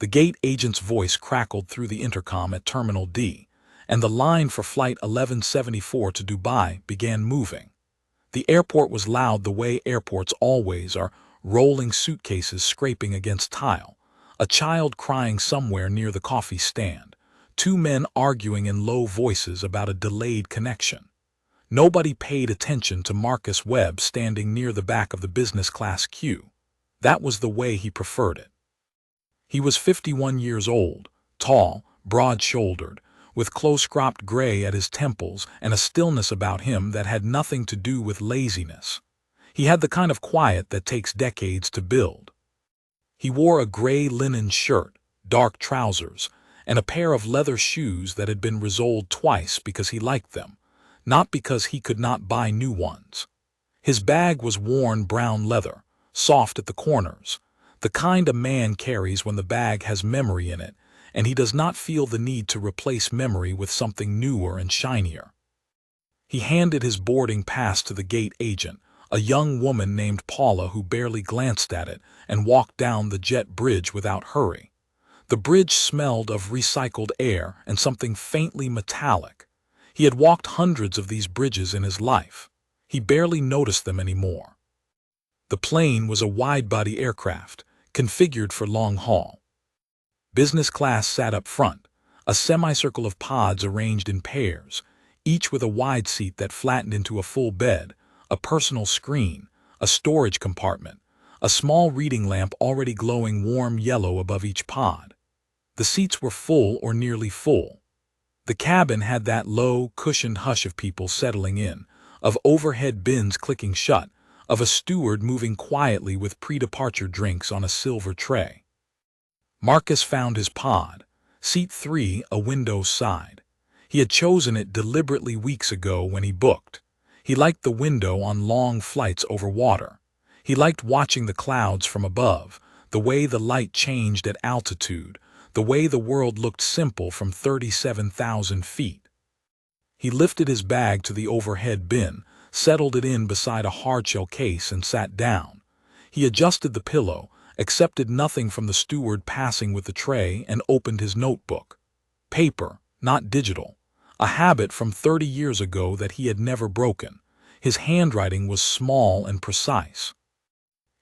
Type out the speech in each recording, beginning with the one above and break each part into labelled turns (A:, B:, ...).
A: The gate agent's voice crackled through the intercom at Terminal D, and the line for Flight 1174 to Dubai began moving. The airport was loud the way airports always are, rolling suitcases scraping against tile, a child crying somewhere near the coffee stand, two men arguing in low voices about a delayed connection. Nobody paid attention to Marcus Webb standing near the back of the business class queue. That was the way he preferred it. He was 51 years old, tall, broad-shouldered, with close-cropped gray at his temples and a stillness about him that had nothing to do with laziness. He had the kind of quiet that takes decades to build. He wore a gray linen shirt, dark trousers, and a pair of leather shoes that had been resoled twice because he liked them, not because he could not buy new ones. His bag was worn brown leather, soft at the corners, the kind a man carries when the bag has memory in it, and he does not feel the need to replace memory with something newer and shinier. He handed his boarding pass to the gate agent, a young woman named Paula who barely glanced at it and walked down the jet bridge without hurry. The bridge smelled of recycled air and something faintly metallic. He had walked hundreds of these bridges in his life. He barely noticed them anymore. The plane was a wide-body aircraft, configured for long haul. Business class sat up front, a semicircle of pods arranged in pairs, each with a wide seat that flattened into a full bed, a personal screen, a storage compartment, a small reading lamp already glowing warm yellow above each pod. The seats were full or nearly full. The cabin had that low, cushioned hush of people settling in, of overhead bins clicking shut, of a steward moving quietly with pre-departure drinks on a silver tray. Marcus found his pod, seat 3, a window's side. He had chosen it deliberately weeks ago when he booked. He liked the window on long flights over water. He liked watching the clouds from above, the way the light changed at altitude, the way the world looked simple from 37,000 feet. He lifted his bag to the overhead bin, settled it in beside a hardshell case and sat down. He adjusted the pillow, accepted nothing from the steward passing with the tray, and opened his notebook. Paper, not digital. A habit from 30 years ago that he had never broken. His handwriting was small and precise.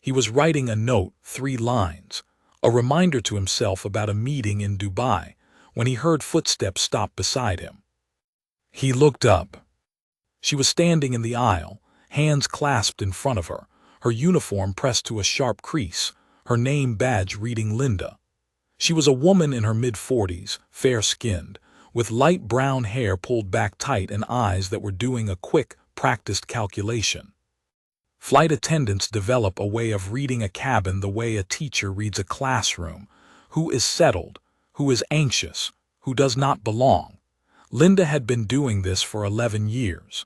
A: He was writing a note, 3 lines, a reminder to himself about a meeting in Dubai, when he heard footsteps stop beside him. He looked up. She was standing in the aisle, hands clasped in front of her, her uniform pressed to a sharp crease, her name badge reading Linda. She was a woman in her mid-40s, fair-skinned, with light brown hair pulled back tight and eyes that were doing a quick, practiced calculation. Flight attendants develop a way of reading a cabin the way a teacher reads a classroom. Who is settled? Who is anxious? Who does not belong? Linda had been doing this for 11 years.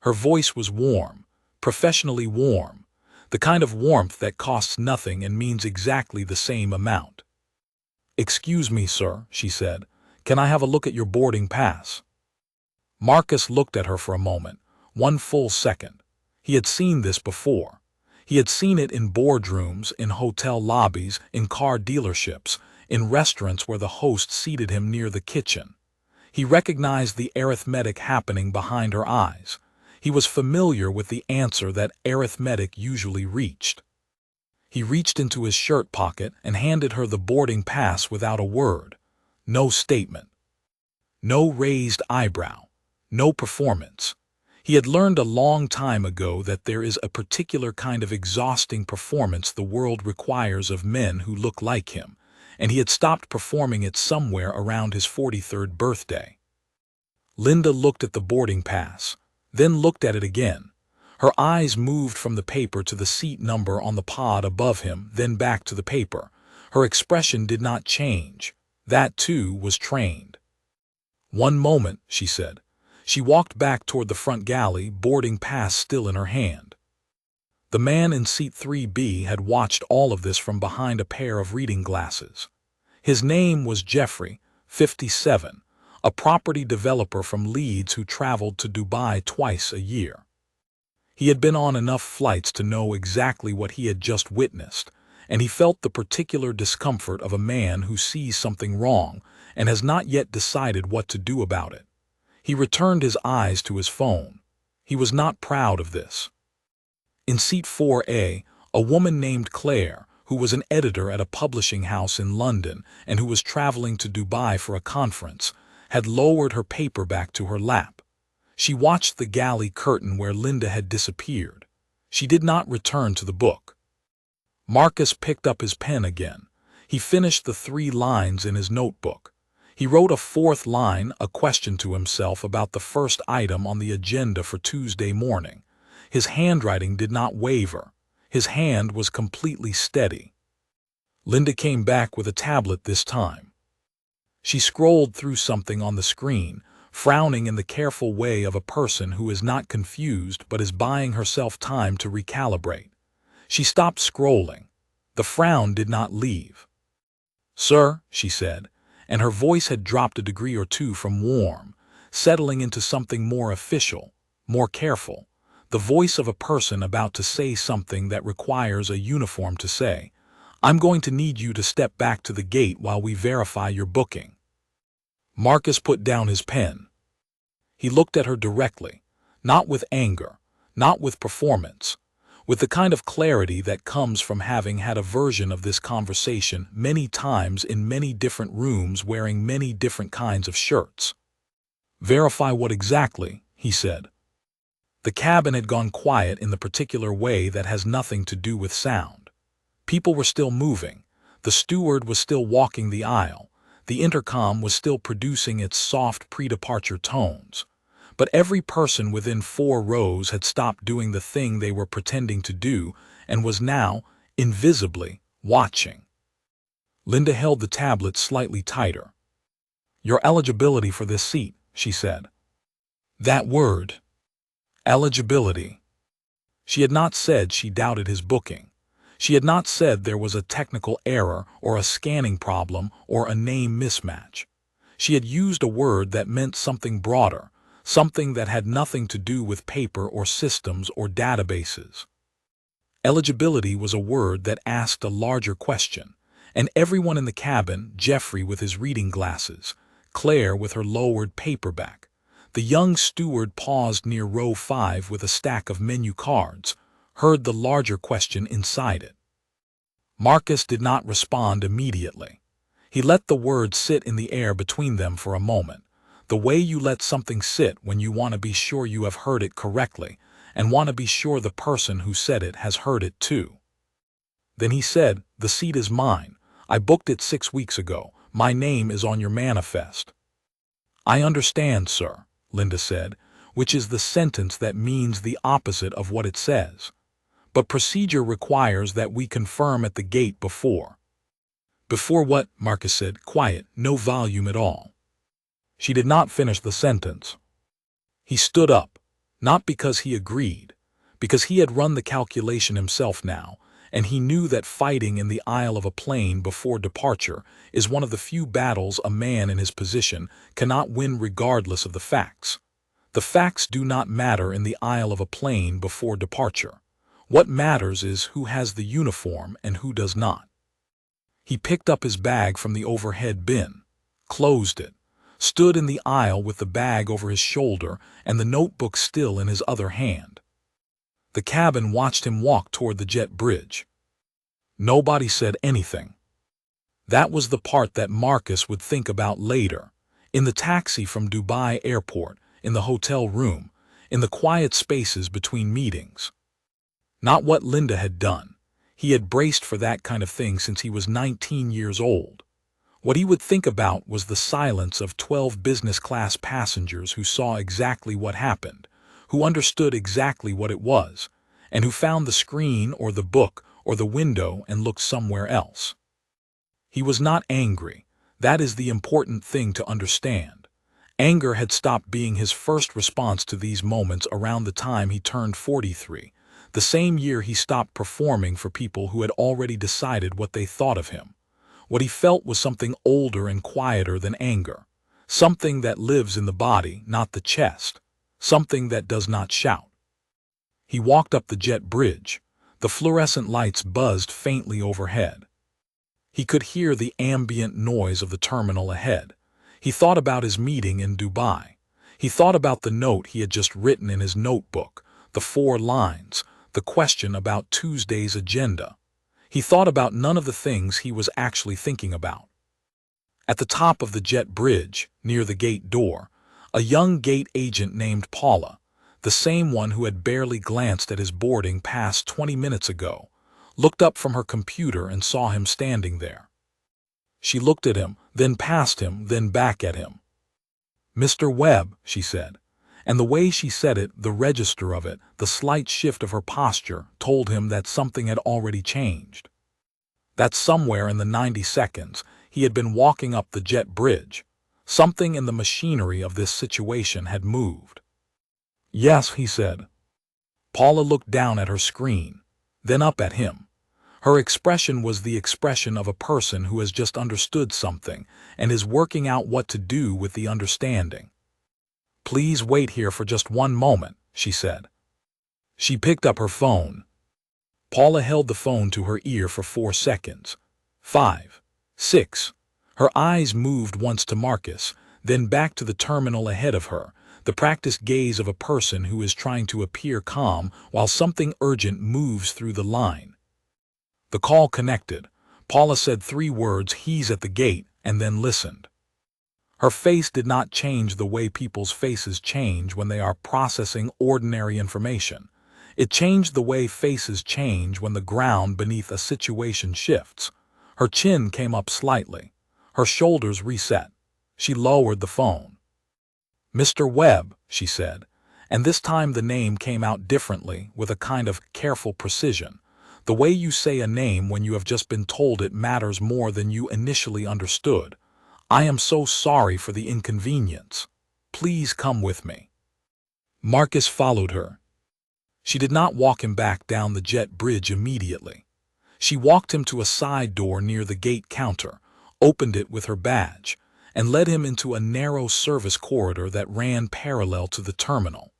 A: Her voice was warm, professionally warm, the kind of warmth that costs nothing and means exactly the same amount. "Excuse me, sir," she said. "Can I have a look at your boarding pass?" Marcus looked at her for a moment, one full second. He had seen this before. He had seen it in boardrooms, in hotel lobbies, in car dealerships, in restaurants where the host seated him near the kitchen. He recognized the arithmetic happening behind her eyes. He was familiar with the answer that arithmetic usually reached. He reached into his shirt pocket and handed her the boarding pass without a word. No statement. No raised eyebrow. No performance. He had learned a long time ago that there is a particular kind of exhausting performance the world requires of men who look like him, and he had stopped performing it somewhere around his 43rd birthday. Linda looked at the boarding pass, then looked at it again. Her eyes moved from the paper to the seat number on the pod above him, then back to the paper. Her expression did not change. That, too, was trained. "One moment," she said. She walked back toward the front galley, boarding pass still in her hand. The man in seat 3B had watched all of this from behind a pair of reading glasses. His name was Jeffrey, 57, a property developer from Leeds who traveled to Dubai twice a year. He had been on enough flights to know exactly what he had just witnessed, and he felt the particular discomfort of a man who sees something wrong and has not yet decided what to do about it. He returned his eyes to his phone. He was not proud of this. In seat 4A, a woman named Claire, who was an editor at a publishing house in London and who was traveling to Dubai for a conference, had lowered her paperback to her lap. She watched the galley curtain where Linda had disappeared. She did not return to the book. Marcus picked up his pen again. He finished the 3 lines in his notebook. He wrote a 4th line, a question to himself about the first item on the agenda for Tuesday morning. His handwriting did not waver. His hand was completely steady. Linda came back with a tablet this time. She scrolled through something on the screen, frowning in the careful way of a person who is not confused but is buying herself time to recalibrate. She stopped scrolling. The frown did not leave. "Sir," she said, and her voice had dropped a degree or two from warm, settling into something more official, more careful, the voice of a person about to say something that requires a uniform to say. "I'm going to need you to step back to the gate while we verify your booking." Marcus put down his pen. He looked at her directly, not with anger, not with performance, with the kind of clarity that comes from having had a version of this conversation many times in many different rooms wearing many different kinds of shirts. "Verify what exactly?" he said. The cabin had gone quiet in the particular way that has nothing to do with sound. People were still moving. The steward was still walking the aisle. The intercom was still producing its soft pre-departure tones. But every person within 4 rows had stopped doing the thing they were pretending to do and was now, invisibly, watching. Linda held the tablet slightly tighter. "Your eligibility for this seat," she said. That word. Eligibility. She had not said she doubted his booking. She had not said there was a technical error or a scanning problem or a name mismatch. She had used a word that meant something broader, something that had nothing to do with paper or systems or databases. Eligibility was a word that asked a larger question, and everyone in the cabin, Jeffrey with his reading glasses, Claire with her lowered paperback, the young steward paused near row 5 with a stack of menu cards, heard the larger question inside it. Marcus did not respond immediately. He let the words sit in the air between them for a moment, the way you let something sit when you want to be sure you have heard it correctly and want to be sure the person who said it has heard it too. Then he said, "The seat is mine. I booked it 6 weeks ago. My name is on your manifest." "I understand, sir," Linda said, which is the sentence that means the opposite of what it says. "But procedure requires that we confirm at the gate before." "Before what?" Marcus said, quiet, no volume at all. She did not finish the sentence. He stood up, not because he agreed, because he had run the calculation himself now, and he knew that fighting in the aisle of a plane before departure is one of the few battles a man in his position cannot win regardless of the facts. The facts do not matter in the aisle of a plane before departure. What matters is who has the uniform and who does not. He picked up his bag from the overhead bin, closed it, stood in the aisle with the bag over his shoulder and the notebook still in his other hand. The cabin watched him walk toward the jet bridge. Nobody said anything. That was the part that Marcus would think about later, in the taxi from Dubai airport, in the hotel room, in the quiet spaces between meetings. Not what Linda had done. He had braced for that kind of thing since he was 19 years old. What he would think about was the silence of 12 business-class passengers who saw exactly what happened, who understood exactly what it was, and who found the screen or the book or the window and looked somewhere else. He was not angry. That is the important thing to understand. Anger had stopped being his first response to these moments around the time he turned 43, the same year he stopped performing for people who had already decided what they thought of him. What he felt was something older and quieter than anger, something that lives in the body, not the chest, something that does not shout. He walked up the jet bridge. The fluorescent lights buzzed faintly overhead. He could hear the ambient noise of the terminal ahead. He thought about his meeting in Dubai. He thought about the note he had just written in his notebook, the 4 lines, the question about Tuesday's agenda. He thought about none of the things he was actually thinking about. At the top of the jet bridge, near the gate door, a young gate agent named Paula, the same one who had barely glanced at his boarding pass 20 minutes ago, looked up from her computer and saw him standing there. She looked at him, then past him, then back at him. "Mr. Webb," she said, and the way she said it, the register of it, the slight shift of her posture, told him that something had already changed. That somewhere in the 90 seconds, he had been walking up the jet bridge. Something in the machinery of this situation had moved. "Yes," he said. Paula looked down at her screen, then up at him. Her expression was the expression of a person who has just understood something and is working out what to do with the understanding. "Please wait here for just one moment," she said. She picked up her phone. Paula held the phone to her ear for 4 seconds. 5, 6. Her eyes moved once to Marcus, then back to the terminal ahead of her, the practiced gaze of a person who is trying to appear calm while something urgent moves through the line. The call connected. Paula said 3 words, "He's at the gate," and then listened. Her face did not change the way people's faces change when they are processing ordinary information. It changed the way faces change when the ground beneath a situation shifts. Her chin came up slightly. Her shoulders reset. She lowered the phone. "Mr. Webb," she said, and this time the name came out differently, with a kind of careful precision. The way you say a name when you have just been told it matters more than you initially understood. "I am so sorry for the inconvenience. Please come with me." Marcus followed her. She did not walk him back down the jet bridge immediately. She walked him to a side door near the gate counter, opened it with her badge, and led him into a narrow service corridor that ran parallel to the terminal.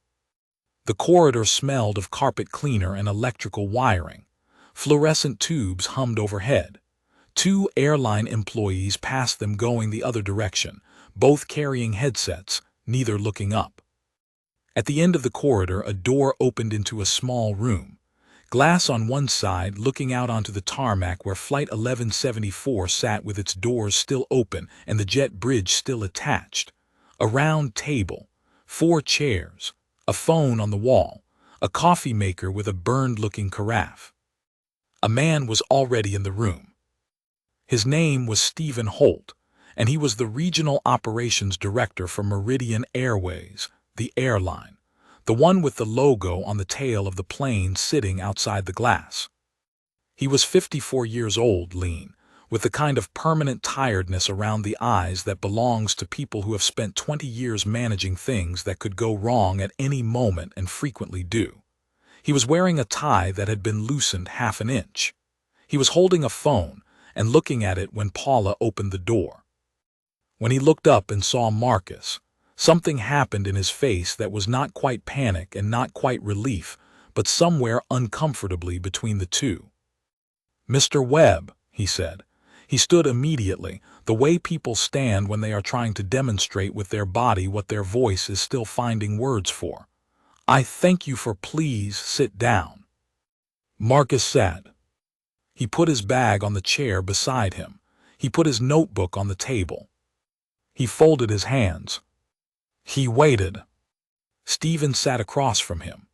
A: The corridor smelled of carpet cleaner and electrical wiring. Fluorescent tubes hummed overhead. 2 airline employees passed them going the other direction, both carrying headsets, neither looking up. At the end of the corridor, a door opened into a small room. Glass on one side looking out onto the tarmac where Flight 1174 sat with its doors still open and the jet bridge still attached. A round table, 4 chairs, a phone on the wall, a coffee maker with a burned-looking carafe. A man was already in the room. His name was Stephen Holt, and he was the Regional Operations Director for Meridian Airways, the airline, the one with the logo on the tail of the plane sitting outside the glass. He was 54 years old, lean, with the kind of permanent tiredness around the eyes that belongs to people who have spent 20 years managing things that could go wrong at any moment and frequently do. He was wearing a tie that had been loosened half an inch. He was holding a phone and looking at it when Paula opened the door. When he looked up and saw Marcus, something happened in his face that was not quite panic and not quite relief, but somewhere uncomfortably between the two. "Mr. Webb," he said. He stood immediately, the way people stand when they are trying to demonstrate with their body what their voice is still finding words for. "I thank you for please sit down." Marcus sat. He put his bag on the chair beside him. He put his notebook on the table. He folded his hands. He waited. Stephen sat across from him.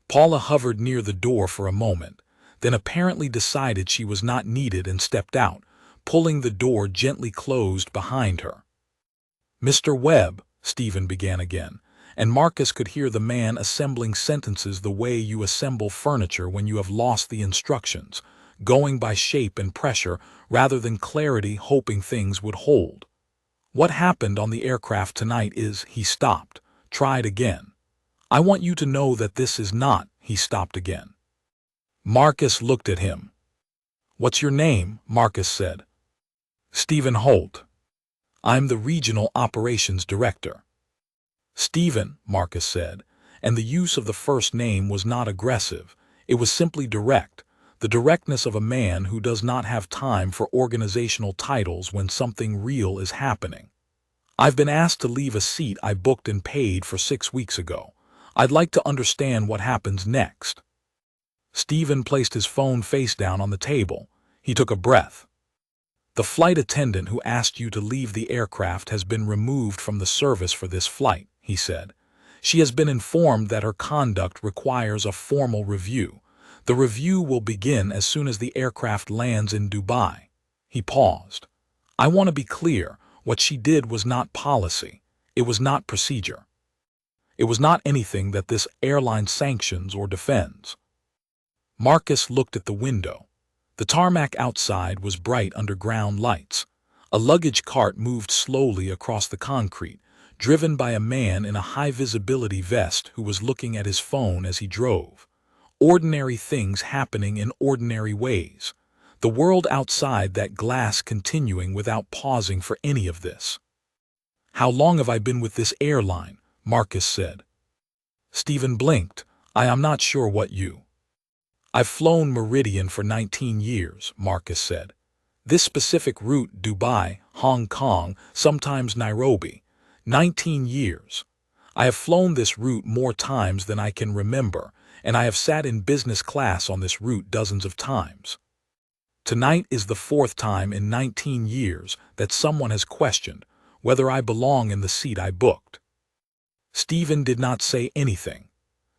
A: Paula hovered near the door for a moment, then apparently decided she was not needed and stepped out, pulling the door gently closed behind her. "Mr. Webb," Stephen began again, and Marcus could hear the man assembling sentences the way you assemble furniture when you have lost the instructions, going by shape and pressure rather than clarity, hoping things would hold. "What happened on the aircraft tonight is," he stopped, tried again. "I want you to know that this is not," he stopped again. Marcus looked at him. "What's your name?" Marcus said. "Stephen Holt. I'm the Regional Operations Director." "Stephen," Marcus said, and the use of the first name was not aggressive, it was simply direct, the directness of a man who does not have time for organizational titles when something real is happening. I've been asked to leave a seat I booked and paid for 6 weeks ago. I'd like to understand what happens next. Stephen placed his phone face down on the table. He took a breath. The flight attendant who asked you to leave the aircraft has been removed from the service for this flight, he said. She has been informed that her conduct requires a formal review. The review will begin as soon as the aircraft lands in Dubai. He paused. I want to be clear. What she did was not policy. It was not procedure. It was not anything that this airline sanctions or defends. Marcus looked at the window. The tarmac outside was bright under ground lights. A luggage cart moved slowly across the concrete, driven by a man in a high-visibility vest who was looking at his phone as he drove. Ordinary things happening in ordinary ways. The world outside that glass continuing without pausing for any of this. How long have I been with this airline? Marcus said. Stephen blinked. I am not sure what you. I've flown Meridian for 19 years, Marcus said. This specific route, Dubai, Hong Kong, sometimes Nairobi. 19 years. I have flown this route more times than I can remember, and I have sat in business class on this route dozens of times. Tonight is the 4th time in 19 years that someone has questioned whether I belong in the seat I booked. Stephen did not say anything.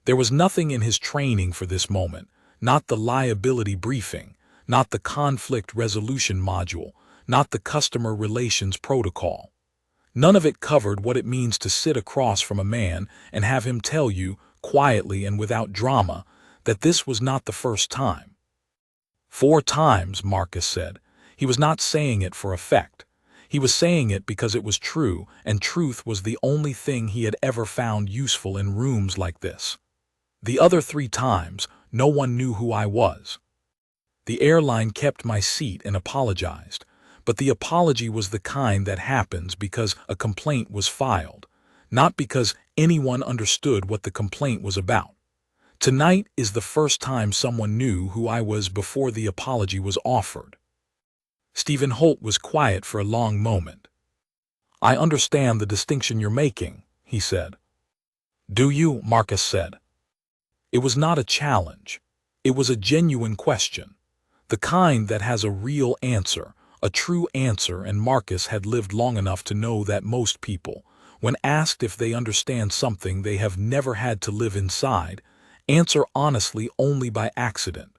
A: There was nothing in his training for this moment, not the liability briefing, not the conflict resolution module, not the customer relations protocol. None of it covered what it means to sit across from a man and have him tell you, quietly and without drama, that this was not the first time. 4 times, Marcus said. He was not saying it for effect. He was saying it because it was true, and truth was the only thing he had ever found useful in rooms like this. The other 3 times, no one knew who I was. The airline kept my seat and apologized, but the apology was the kind that happens because a complaint was filed, not because anyone understood what the complaint was about. Tonight is the first time someone knew who I was before the apology was offered. Stephen Holt was quiet for a long moment. I understand the distinction you're making, he said. Do you? Marcus said. It was not a challenge. It was a genuine question. The kind that has a real answer, a true answer, and Marcus had lived long enough to know that most people, when asked if they understand something they have never had to live inside, answer honestly only by accident.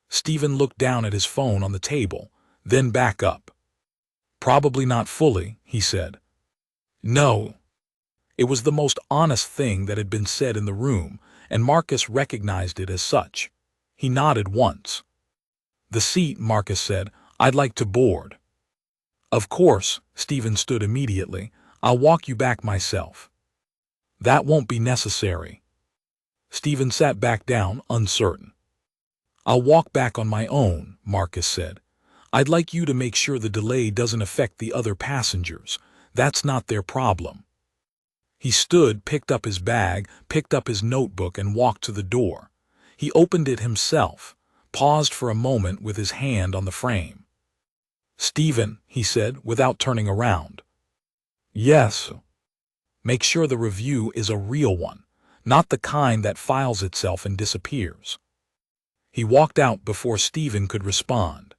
A: Stephen looked down at his phone on the table, then back up. Probably not fully, he said. No. It was the most honest thing that had been said in the room, and Marcus recognized it as such. He nodded once. The seat, Marcus said. I'd like to board. Of course, Stephen stood immediately. I'll walk you back myself. That won't be necessary. Stephen sat back down, uncertain. I'll walk back on my own, Marcus said. I'd like you to make sure the delay doesn't affect the other passengers. That's not their problem. He stood, picked up his bag, picked up his notebook, and walked to the door. He opened it himself, paused for a moment with his hand on the frame. Stephen, he said, without turning around. Yes. Make sure the review is a real one, not the kind that files itself and disappears. He walked out before Stephen could respond.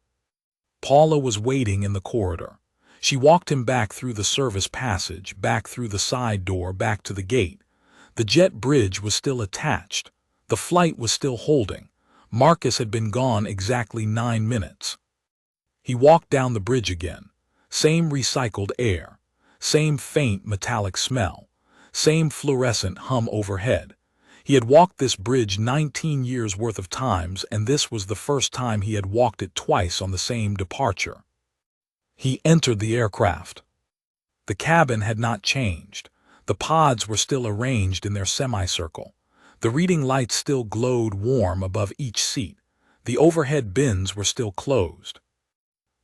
A: Paula was waiting in the corridor. She walked him back through the service passage, back through the side door, back to the gate. The jet bridge was still attached. The flight was still holding. Marcus had been gone exactly 9 minutes. He walked down the bridge again. Same recycled air. Same faint metallic smell. Same fluorescent hum overhead. He had walked this bridge 19 years worth of times, and this was the first time he had walked it twice on the same departure. He entered the aircraft. The cabin had not changed. The pods were still arranged in their semicircle. The reading lights still glowed warm above each seat. The overhead bins were still closed.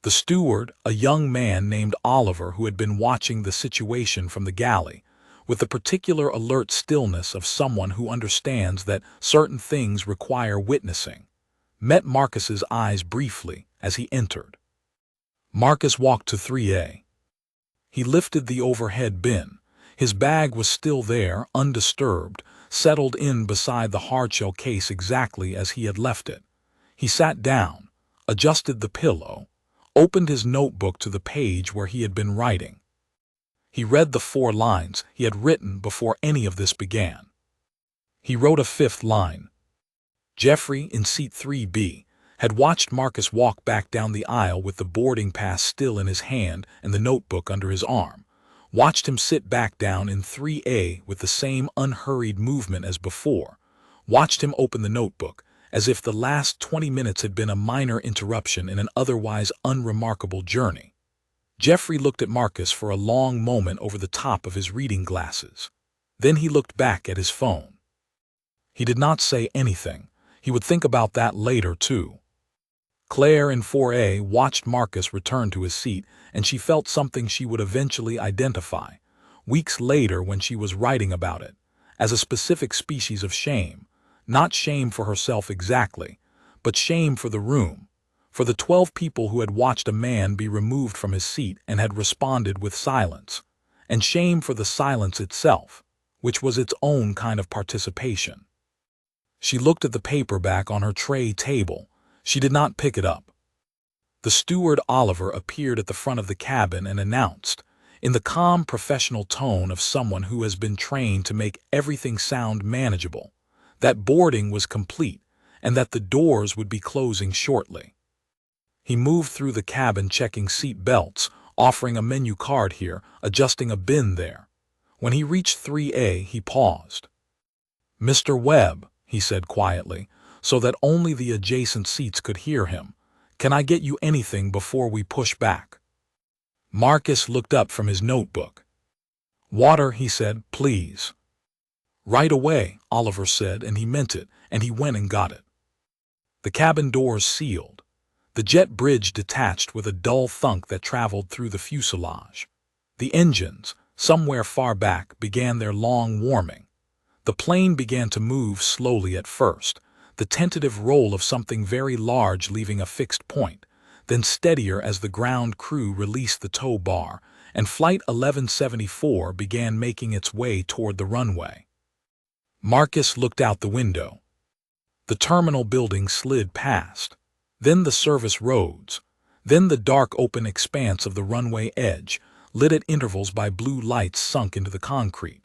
A: The steward, a young man named Oliver who had been watching the situation from the galley, with the particular alert stillness of someone who understands that certain things require witnessing, met Marcus's eyes briefly as he entered. Marcus walked to 3A. He lifted the overhead bin. His bag was still there, undisturbed, settled in beside the hardshell case exactly as he had left it. He sat down, adjusted the pillow, opened his notebook to the page where he had been writing. He read the 4 lines he had written before any of this began. He wrote a 5th line. Jeffrey, in seat 3B, had watched Marcus walk back down the aisle with the boarding pass still in his hand and the notebook under his arm, watched him sit back down in 3A with the same unhurried movement as before, watched him open the notebook, as if the last 20 minutes had been a minor interruption in an otherwise unremarkable journey. Jeffrey looked at Marcus for a long moment over the top of his reading glasses. Then he looked back at his phone. He did not say anything. He would think about that later, too. Claire in 4A watched Marcus return to his seat, and she felt something she would eventually identify, weeks later when she was writing about it, as a specific species of shame. Not shame for herself exactly, but shame for the room, for the 12 people who had watched a man be removed from his seat and had responded with silence, and shame for the silence itself, which was its own kind of participation. She looked at the paperback on her tray table. She did not pick it up. The steward Oliver appeared at the front of the cabin and announced, in the calm professional tone of someone who has been trained to make everything sound manageable, that boarding was complete and that the doors would be closing shortly. He moved through the cabin checking seat belts, offering a menu card here, adjusting a bin there. When he reached 3A, he paused. "Mr. Webb," he said quietly, so that only the adjacent seats could hear him, "can I get you anything before we push back?" Marcus looked up from his notebook. "Water," he said, "please." "Right away," Oliver said, and he meant it, and he went and got it. The cabin doors sealed. The jet bridge detached with a dull thunk that traveled through the fuselage. The engines, somewhere far back, began their long warming. The plane began to move slowly at first, the tentative roll of something very large leaving a fixed point, then steadier as the ground crew released the tow bar, and Flight 1174 began making its way toward the runway. Marcus looked out the window. The terminal building slid past, then the service roads, then the dark open expanse of the runway edge, lit at intervals by blue lights sunk into the concrete.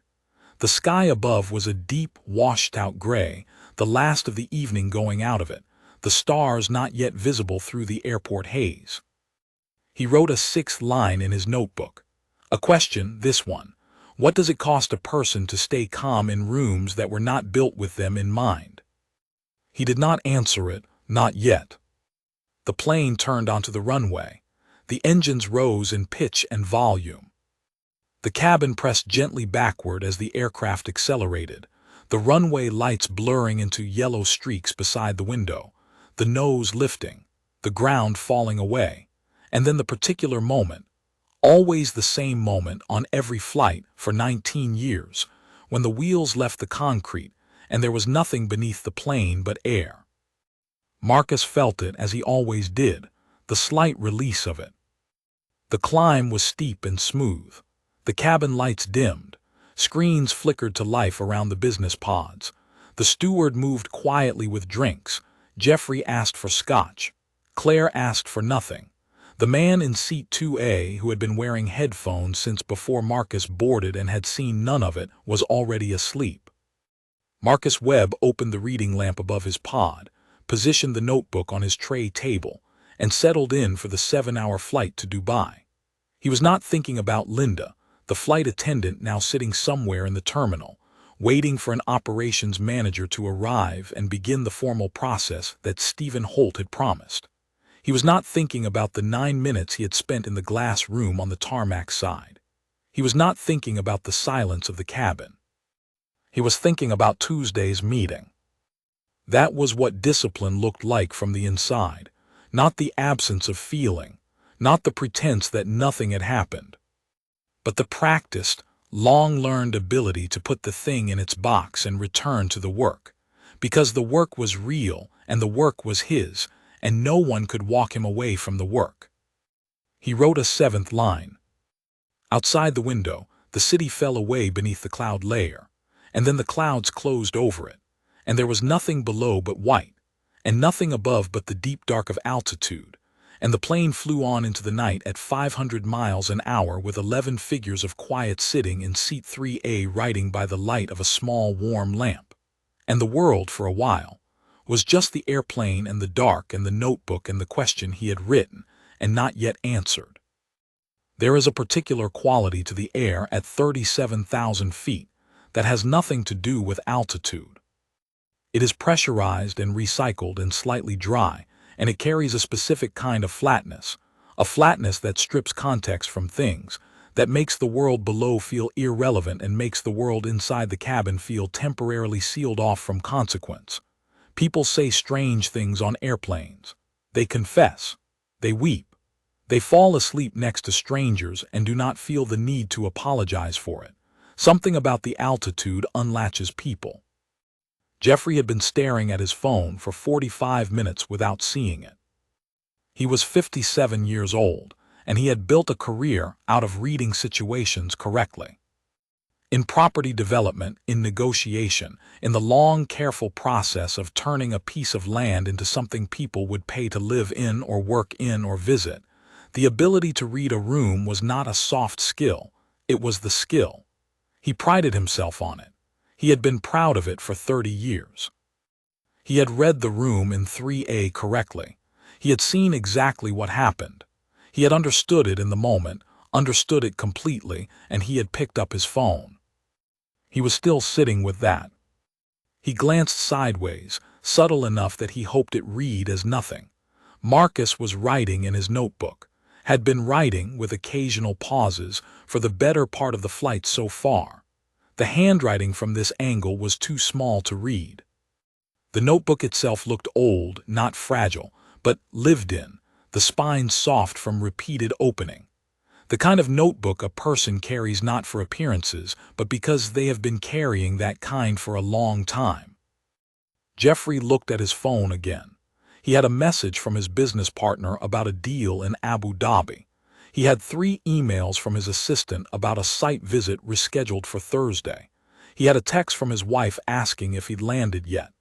A: The sky above was a deep, washed-out gray, the last of the evening going out of it, the stars not yet visible through the airport haze. He wrote a 6th line in his notebook. A question, this one. What does it cost a person to stay calm in rooms that were not built with them in mind? He did not answer it, not yet. The plane turned onto the runway. The engines rose in pitch and volume. The cabin pressed gently backward as the aircraft accelerated, the runway lights blurring into yellow streaks beside the window, the nose lifting, the ground falling away, and then the particular moment, always the same moment on every flight for 19 years, when the wheels left the concrete and there was nothing beneath the plane but air. Marcus felt it as he always did, the slight release of it. The climb was steep and smooth. The cabin lights dimmed. Screens flickered to life around the business pods. The steward moved quietly with drinks. Jeffrey asked for scotch. Claire asked for nothing. The man in seat 2A, who had been wearing headphones since before Marcus boarded and had seen none of it, was already asleep. Marcus Webb opened the reading lamp above his pod, positioned the notebook on his tray table, and settled in for the 7-hour flight to Dubai. He was not thinking about Linda, the flight attendant now sitting somewhere in the terminal, waiting for an operations manager to arrive and begin the formal process that Stephen Holt had promised. He was not thinking about the 9 minutes he had spent in the glass room on the tarmac side. He was not thinking about the silence of the cabin. He was thinking about Tuesday's meeting. That was what discipline looked like from the inside, not the absence of feeling, not the pretense that nothing had happened, but the practiced, long-learned ability to put the thing in its box and return to the work, because the work was real and the work was his, and no one could walk him away from the work. He wrote a seventh line. Outside the window, the city fell away beneath the cloud layer, and then the clouds closed over it, and there was nothing below but white, and nothing above but the deep dark of altitude, and the plane flew on into the night at 500 miles an hour with 11 figures of quiet sitting in seat 3A writing by the light of a small warm lamp. And the world, for a while, was just the airplane and the dark and the notebook and the question he had written and not yet answered. There is a particular quality to the air at 37,000 feet that has nothing to do with altitude. It is pressurized and recycled and slightly dry, and it carries a specific kind of flatness, a flatness that strips context from things, that makes the world below feel irrelevant and makes the world inside the cabin feel temporarily sealed off from consequence. People say strange things on airplanes. They confess. They weep. They fall asleep next to strangers and do not feel the need to apologize for it. Something about the altitude unlatches people. Jeffrey had been staring at his phone for 45 minutes without seeing it. He was 57 years old, and he had built a career out of reading situations correctly. In property development, in negotiation, in the long, careful process of turning a piece of land into something people would pay to live in or work in or visit, the ability to read a room was not a soft skill, it was the skill. He prided himself on it. He had been proud of it for 30 years. He had read the room in 3A correctly. He had seen exactly what happened. He had understood it in the moment, understood it completely, and he had picked up his phone. He was still sitting with that. He glanced sideways, subtle enough that he hoped it read as nothing. Marcus was writing in his notebook, had been writing with occasional pauses for the better part of the flight so far. The handwriting from this angle was too small to read. The notebook itself looked old, not fragile, but lived in, the spine soft from repeated opening. The kind of notebook a person carries not for appearances, but because they have been carrying that kind for a long time. Jeffrey looked at his phone again. He had a message from his business partner about a deal in Abu Dhabi. He had 3 emails from his assistant about a site visit rescheduled for Thursday. He had a text from his wife asking if he'd landed yet.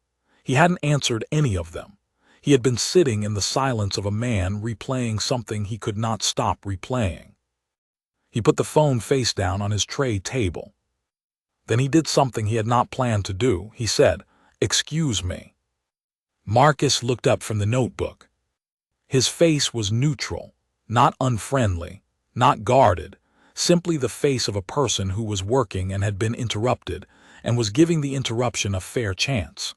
A: He hadn't answered any of them. He had been sitting in the silence of a man replaying something he could not stop replaying. He put the phone face down on his tray table. Then he did something he had not planned to do. He said, "Excuse me." Marcus looked up from the notebook. His face was neutral. Not unfriendly, not guarded, simply the face of a person who was working and had been interrupted, and was giving the interruption a fair chance.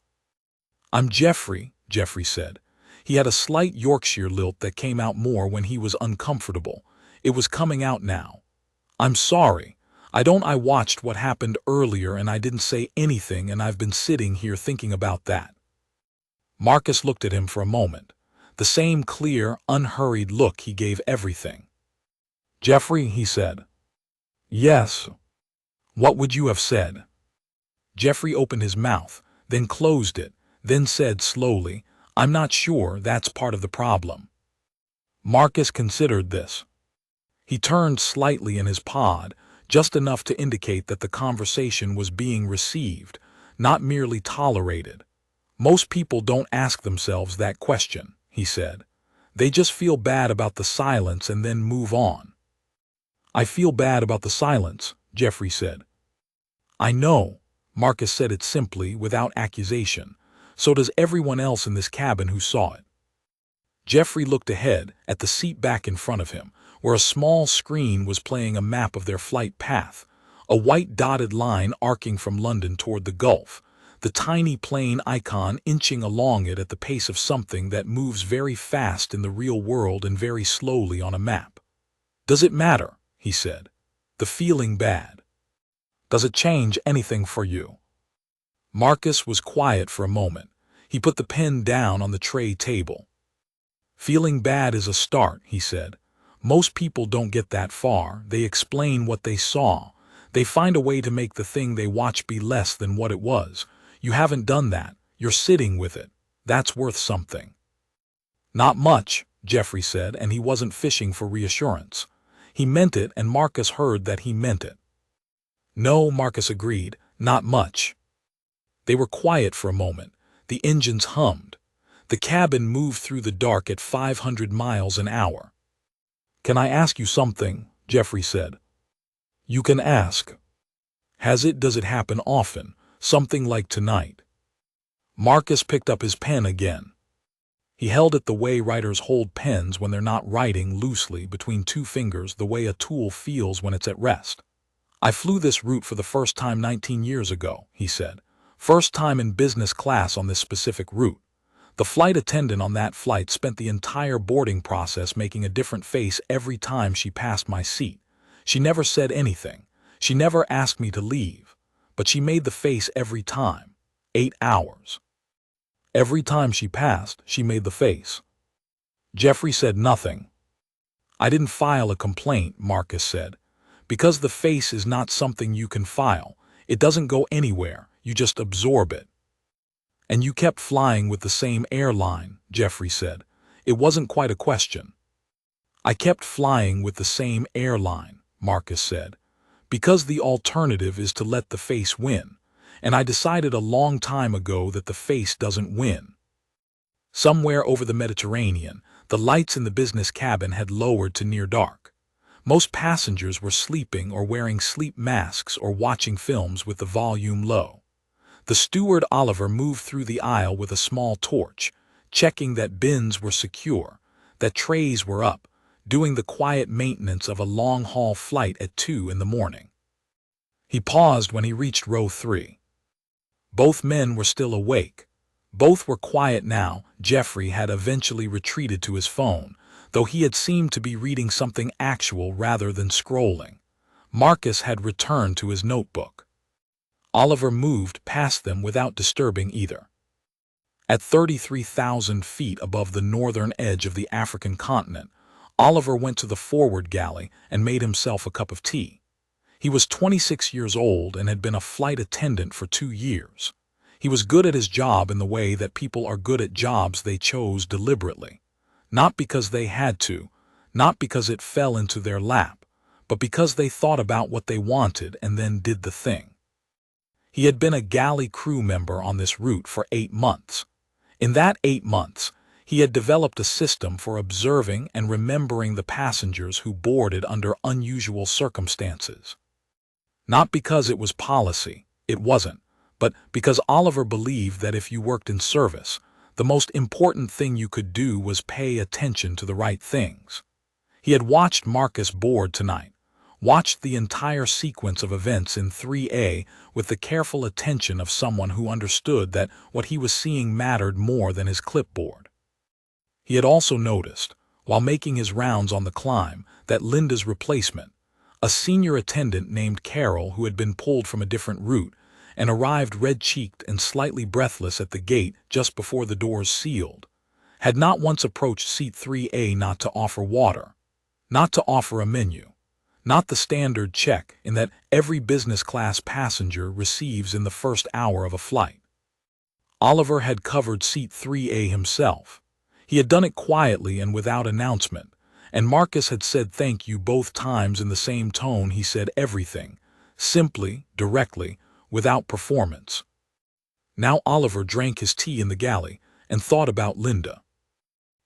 A: "I'm Jeffrey," Jeffrey said. He had a slight Yorkshire lilt that came out more when he was uncomfortable. It was coming out now. "I'm sorry. I watched what happened earlier and I didn't say anything, and I've been sitting here thinking about that." Marcus looked at him for a moment. The same clear, unhurried look he gave everything. "Jeffrey," he said. "Yes." "What would you have said?" Jeffrey opened his mouth, then closed it, then said slowly, "I'm not sure that's part of the problem." Marcus considered this. He turned slightly in his pod, just enough to indicate that the conversation was being received, not merely tolerated. "Most people don't ask themselves that question," he said. "They just feel bad about the silence and then move on." "I feel bad about the silence," Jeffrey said. "I know," Marcus said it simply, without accusation. "So does everyone else in this cabin who saw it." Jeffrey looked ahead, at the seat back in front of him, where a small screen was playing a map of their flight path, a white dotted line arcing from London toward the Gulf, the tiny plane icon inching along it at the pace of something that moves very fast in the real world and very slowly on a map. "Does it matter?" he said. "The feeling bad. Does it change anything for you?" Marcus was quiet for a moment. He put the pen down on the tray table. "Feeling bad is a start," he said. "Most people don't get that far. They explain what they saw. They find a way to make the thing they watch be less than what it was. You haven't done that. You're sitting with it. That's worth something. Not much, Jeffrey said, and he wasn't fishing for reassurance. He meant it, and Marcus heard that he meant it. No, Marcus agreed, not much. They were quiet for a moment. The engines hummed. The cabin moved through the dark at 500 miles an hour. Can I ask you something? Jeffrey said. You can ask. Does it happen often? Something like tonight? Marcus picked up his pen again. He held it the way writers hold pens when they're not writing, loosely between two fingers, the way a tool feels when it's at rest. I flew this route for the first time 19 years ago, he said. First time in business class on this specific route. The flight attendant on that flight spent the entire boarding process making a different face every time she passed my seat. She never said anything. She never asked me to leave. But she made the face every time. 8 hours. Every time she passed, she made the face. Jeffrey said nothing. I didn't file a complaint, Marcus said. Because the face is not something you can file. It doesn't go anywhere. You just absorb it. And you kept flying with the same airline, Jeffrey said. It wasn't quite a question. I kept flying with the same airline, Marcus said. Because the alternative is to let the face win. And I decided a long time ago that the face doesn't win. Somewhere over the Mediterranean, the lights in the business cabin had lowered to near dark. Most passengers were sleeping or wearing sleep masks or watching films with the volume low. The steward Oliver moved through the aisle with a small torch, checking that bins were secure, that trays were up, doing the quiet maintenance of a long-haul flight at 2 in the morning. He paused when he reached row 3. Both men were still awake. Both were quiet now. Jeffrey had eventually retreated to his phone, though he had seemed to be reading something actual rather than scrolling. Marcus had returned to his notebook. Oliver moved past them without disturbing either. At 33,000 feet above the northern edge of the African continent, Oliver went to the forward galley and made himself a cup of tea. He was 26 years old and had been a flight attendant for 2 years. He was good at his job in the way that people are good at jobs they chose deliberately. Not because they had to, not because it fell into their lap, but because they thought about what they wanted and then did the thing. He had been a galley crew member on this route for 8 months. In that 8 months, he had developed a system for observing and remembering the passengers who boarded under unusual circumstances. Not because it was policy, it wasn't, but because Oliver believed that if you worked in service, the most important thing you could do was pay attention to the right things. He had watched Marcus board tonight, watched the entire sequence of events in 3A with the careful attention of someone who understood that what he was seeing mattered more than his clipboard. He had also noticed, while making his rounds on the climb, that Linda's replacement, a senior attendant named Carol who had been pulled from a different route and arrived red-cheeked and slightly breathless at the gate just before the doors sealed, had not once approached seat 3A not to offer water, not to offer a menu, not the standard check in that every business class passenger receives in the first hour of a flight. Oliver had covered seat 3A himself. He had done it quietly and without announcement, and Marcus had said thank you both times in the same tone he said everything, simply, directly, without performance. Now Oliver drank his tea in the galley and thought about Linda.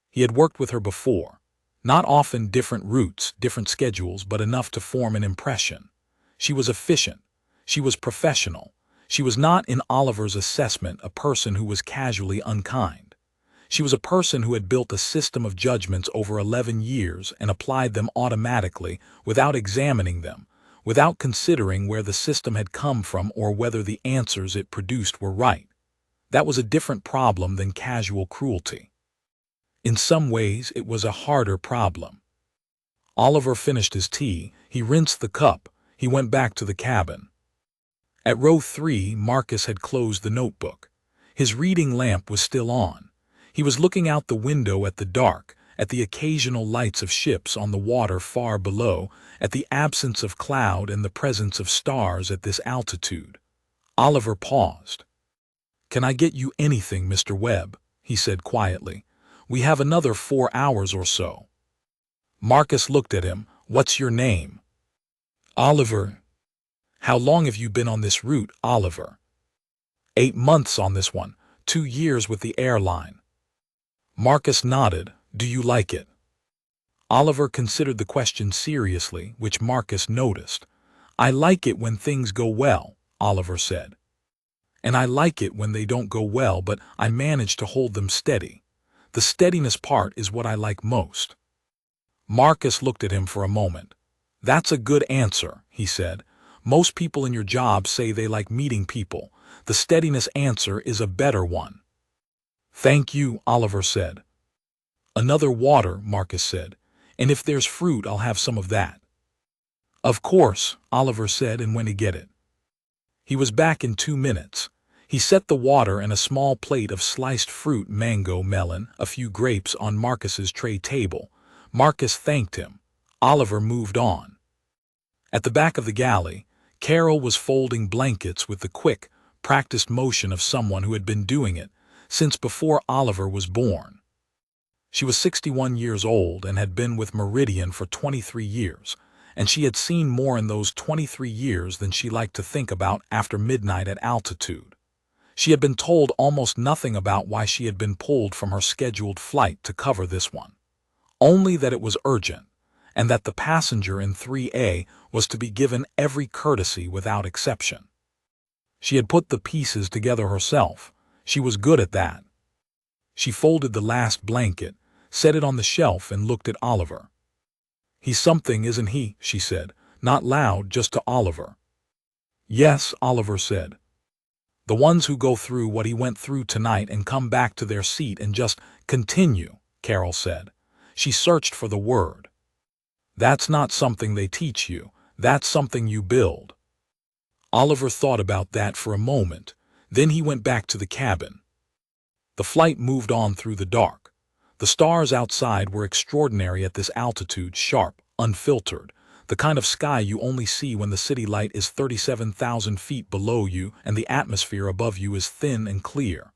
A: He had worked with her before, not often, different routes, different schedules, but enough to form an impression. She was efficient. She was professional. She was not, in Oliver's assessment, a person who was casually unkind. She was a person who had built a system of judgments over 11 years and applied them automatically, without examining them, without considering where the system had come from or whether the answers it produced were right. That was a different problem than casual cruelty. In some ways, it was a harder problem. Oliver finished his tea, he rinsed the cup, he went back to the cabin. At row 3, Marcus had closed the notebook. His reading lamp was still on. He was looking out the window at the dark, at the occasional lights of ships on the water far below, at the absence of cloud and the presence of stars at this altitude. Oliver paused. "Can I get you anything, Mr. Webb?" he said quietly. "We have another 4 hours or so." Marcus looked at him. "What's your name?" "Oliver." "How long have you been on this route, Oliver?" 8 months on this one, 2 years with the airline." Marcus nodded. "Do you like it?" Oliver considered the question seriously, which Marcus noticed. "I like it when things go well," Oliver said. "And I like it when they don't go well, but I manage to hold them steady. The steadiness part is what I like most." Marcus looked at him for a moment. "That's a good answer," he said. "Most people in your job say they like meeting people. The steadiness answer is a better one." "Thank you," Oliver said. "Another water," Marcus said. "And if there's fruit, I'll have some of that." "Of course," Oliver said and went to get it. He was back in 2 minutes. He set the water and a small plate of sliced fruit, mango, melon, a few grapes on Marcus's tray table. Marcus thanked him. Oliver moved on. At the back of the galley, Carol was folding blankets with the quick, practiced motion of someone who had been doing it since before Oliver was born. She was 61 years old and had been with Meridian for 23 years, and she had seen more in those 23 years than she liked to think about after midnight at altitude. She had been told almost nothing about why she had been pulled from her scheduled flight to cover this one. Only that it was urgent, and that the passenger in 3A was to be given every courtesy without exception. She had put the pieces together herself. She was good at that. She folded the last blanket, set it on the shelf, and looked at Oliver. "He's something, isn't he?" she said, not loud, just to Oliver. "Yes," Oliver said. "The ones who go through what he went through tonight and come back to their seat and just continue," Carol said. She searched for the word. "That's not something they teach you. That's something you build." Oliver thought about that for a moment. Then he went back to the cabin. The flight moved on through the dark. The stars outside were extraordinary at this altitude, sharp, unfiltered, the kind of sky you only see when the city light is 37,000 feet below you and the atmosphere above you is thin and clear.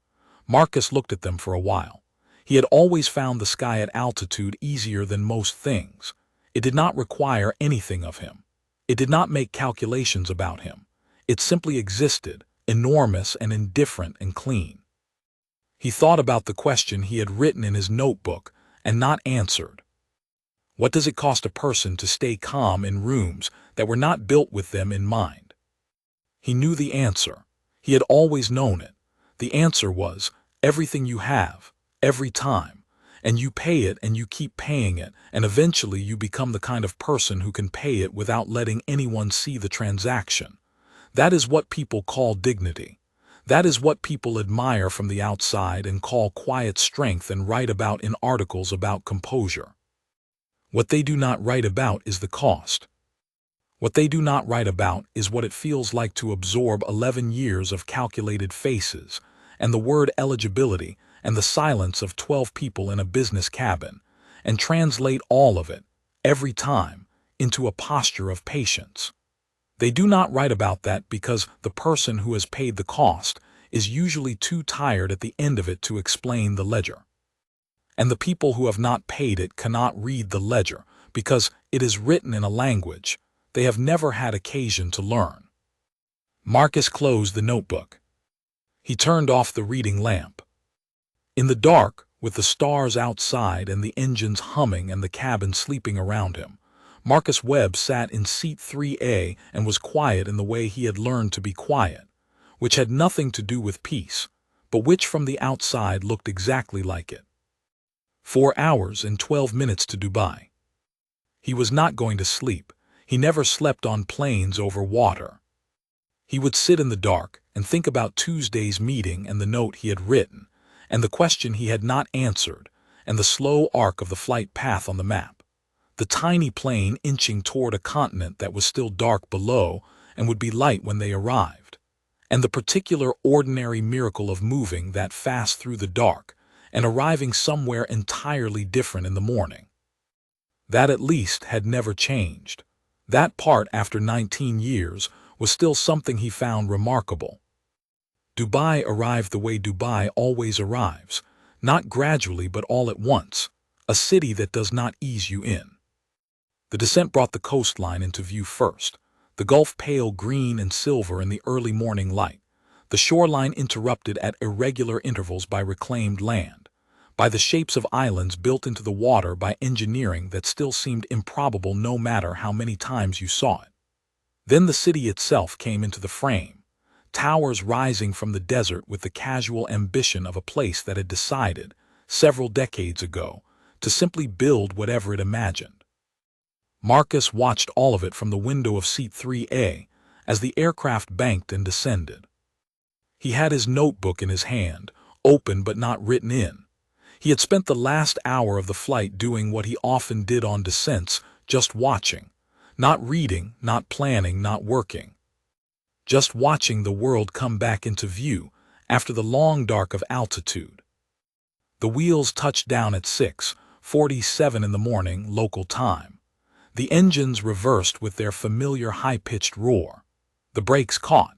A: Marcus looked at them for a while. He had always found the sky at altitude easier than most things. It did not require anything of him. It did not make calculations about him. It simply existed, enormous and indifferent and clean. He thought about the question he had written in his notebook and not answered. What does it cost a person to stay calm in rooms that were not built with them in mind? He knew the answer. He had always known it. The answer was, everything you have, every time. And you pay it and you keep paying it, and eventually you become the kind of person who can pay it without letting anyone see the transaction. That is what people call dignity. That is what people admire from the outside and call quiet strength and write about in articles about composure. What they do not write about is the cost. What they do not write about is what it feels like to absorb 11 years of calculated faces, and the word eligibility, and the silence of 12 people in a business cabin, and translate all of it, every time, into a posture of patience. They do not write about that because the person who has paid the cost is usually too tired at the end of it to explain the ledger. And the people who have not paid it cannot read the ledger because it is written in a language they have never had occasion to learn. Marcus closed the notebook. He turned off the reading lamp. In the dark, with the stars outside and the engines humming and the cabin sleeping around him, Marcus Webb sat in seat 3A and was quiet in the way he had learned to be quiet, which had nothing to do with peace, but which from the outside looked exactly like it. 4 hours and 12 minutes to Dubai. He was not going to sleep. He never slept on planes over water. He would sit in the dark and think about Tuesday's meeting and the note he had written, and the question he had not answered, and the slow arc of the flight path on the map. The tiny plane inching toward a continent that was still dark below and would be light when they arrived, and the particular ordinary miracle of moving that fast through the dark and arriving somewhere entirely different in the morning. That at least had never changed. That part, after 19 years, was still something he found remarkable. Dubai arrived the way Dubai always arrives, Not gradually, but all at once. A city that does not ease you in. The descent brought the coastline into view first, the Gulf pale green and silver in the early morning light, the shoreline interrupted at irregular intervals by reclaimed land, by the shapes of islands built into the water by engineering that still seemed improbable no matter how many times you saw it. Then the city itself came into the frame, towers rising from the desert with the casual ambition of a place that had decided, several decades ago, to simply build whatever it imagined. Marcus watched all of it from the window of seat 3A as the aircraft banked and descended. He had his notebook in his hand, open but not written in. He had spent the last hour of the flight doing what he often did on descents, just watching, not reading, not planning, not working. Just watching the world come back into view after the long dark of altitude. The wheels touched down at 6:47 in the morning local time. The engines reversed with their familiar high-pitched roar. The brakes caught.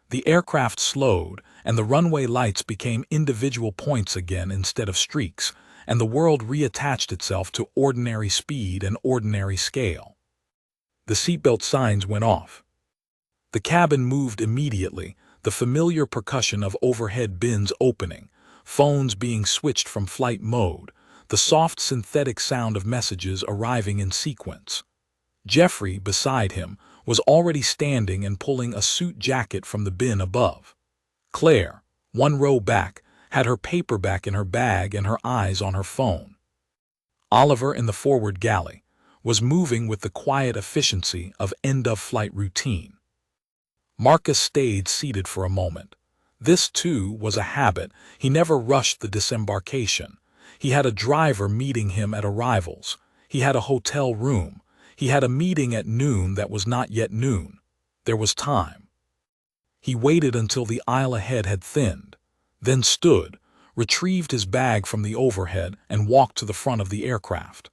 A: The aircraft slowed, and the runway lights became individual points again instead of streaks, and the world reattached itself to ordinary speed and ordinary scale. The seatbelt signs went off. The cabin moved immediately, the familiar percussion of overhead bins opening, phones being switched from flight mode, the soft synthetic sound of messages arriving in sequence. Jeffrey, beside him, was already standing and pulling a suit jacket from the bin above. Claire, one row back, had her paperback in her bag and her eyes on her phone. Oliver, in the forward galley, was moving with the quiet efficiency of end-of-flight routine. Marcus stayed seated for a moment. This, too, was a habit. He never rushed the disembarkation. He had a driver meeting him at arrivals. He had a hotel room. He had a meeting at noon that was not yet noon. There was time. He waited until the aisle ahead had thinned, then stood, retrieved his bag from the overhead, and walked to the front of the aircraft.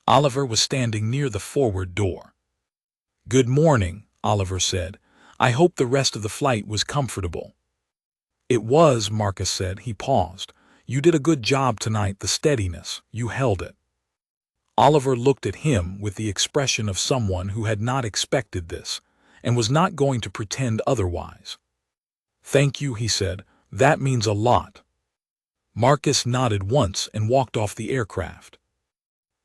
A: Oliver was standing near the forward door. "Good morning," Oliver said. "I hope the rest of the flight was comfortable." "It was," Marcus said. He paused. "You did a good job tonight, the steadiness. You held it." Oliver looked at him with the expression of someone who had not expected this, and was not going to pretend otherwise. "Thank you," he said. "That means a lot." Marcus nodded once and walked off the aircraft.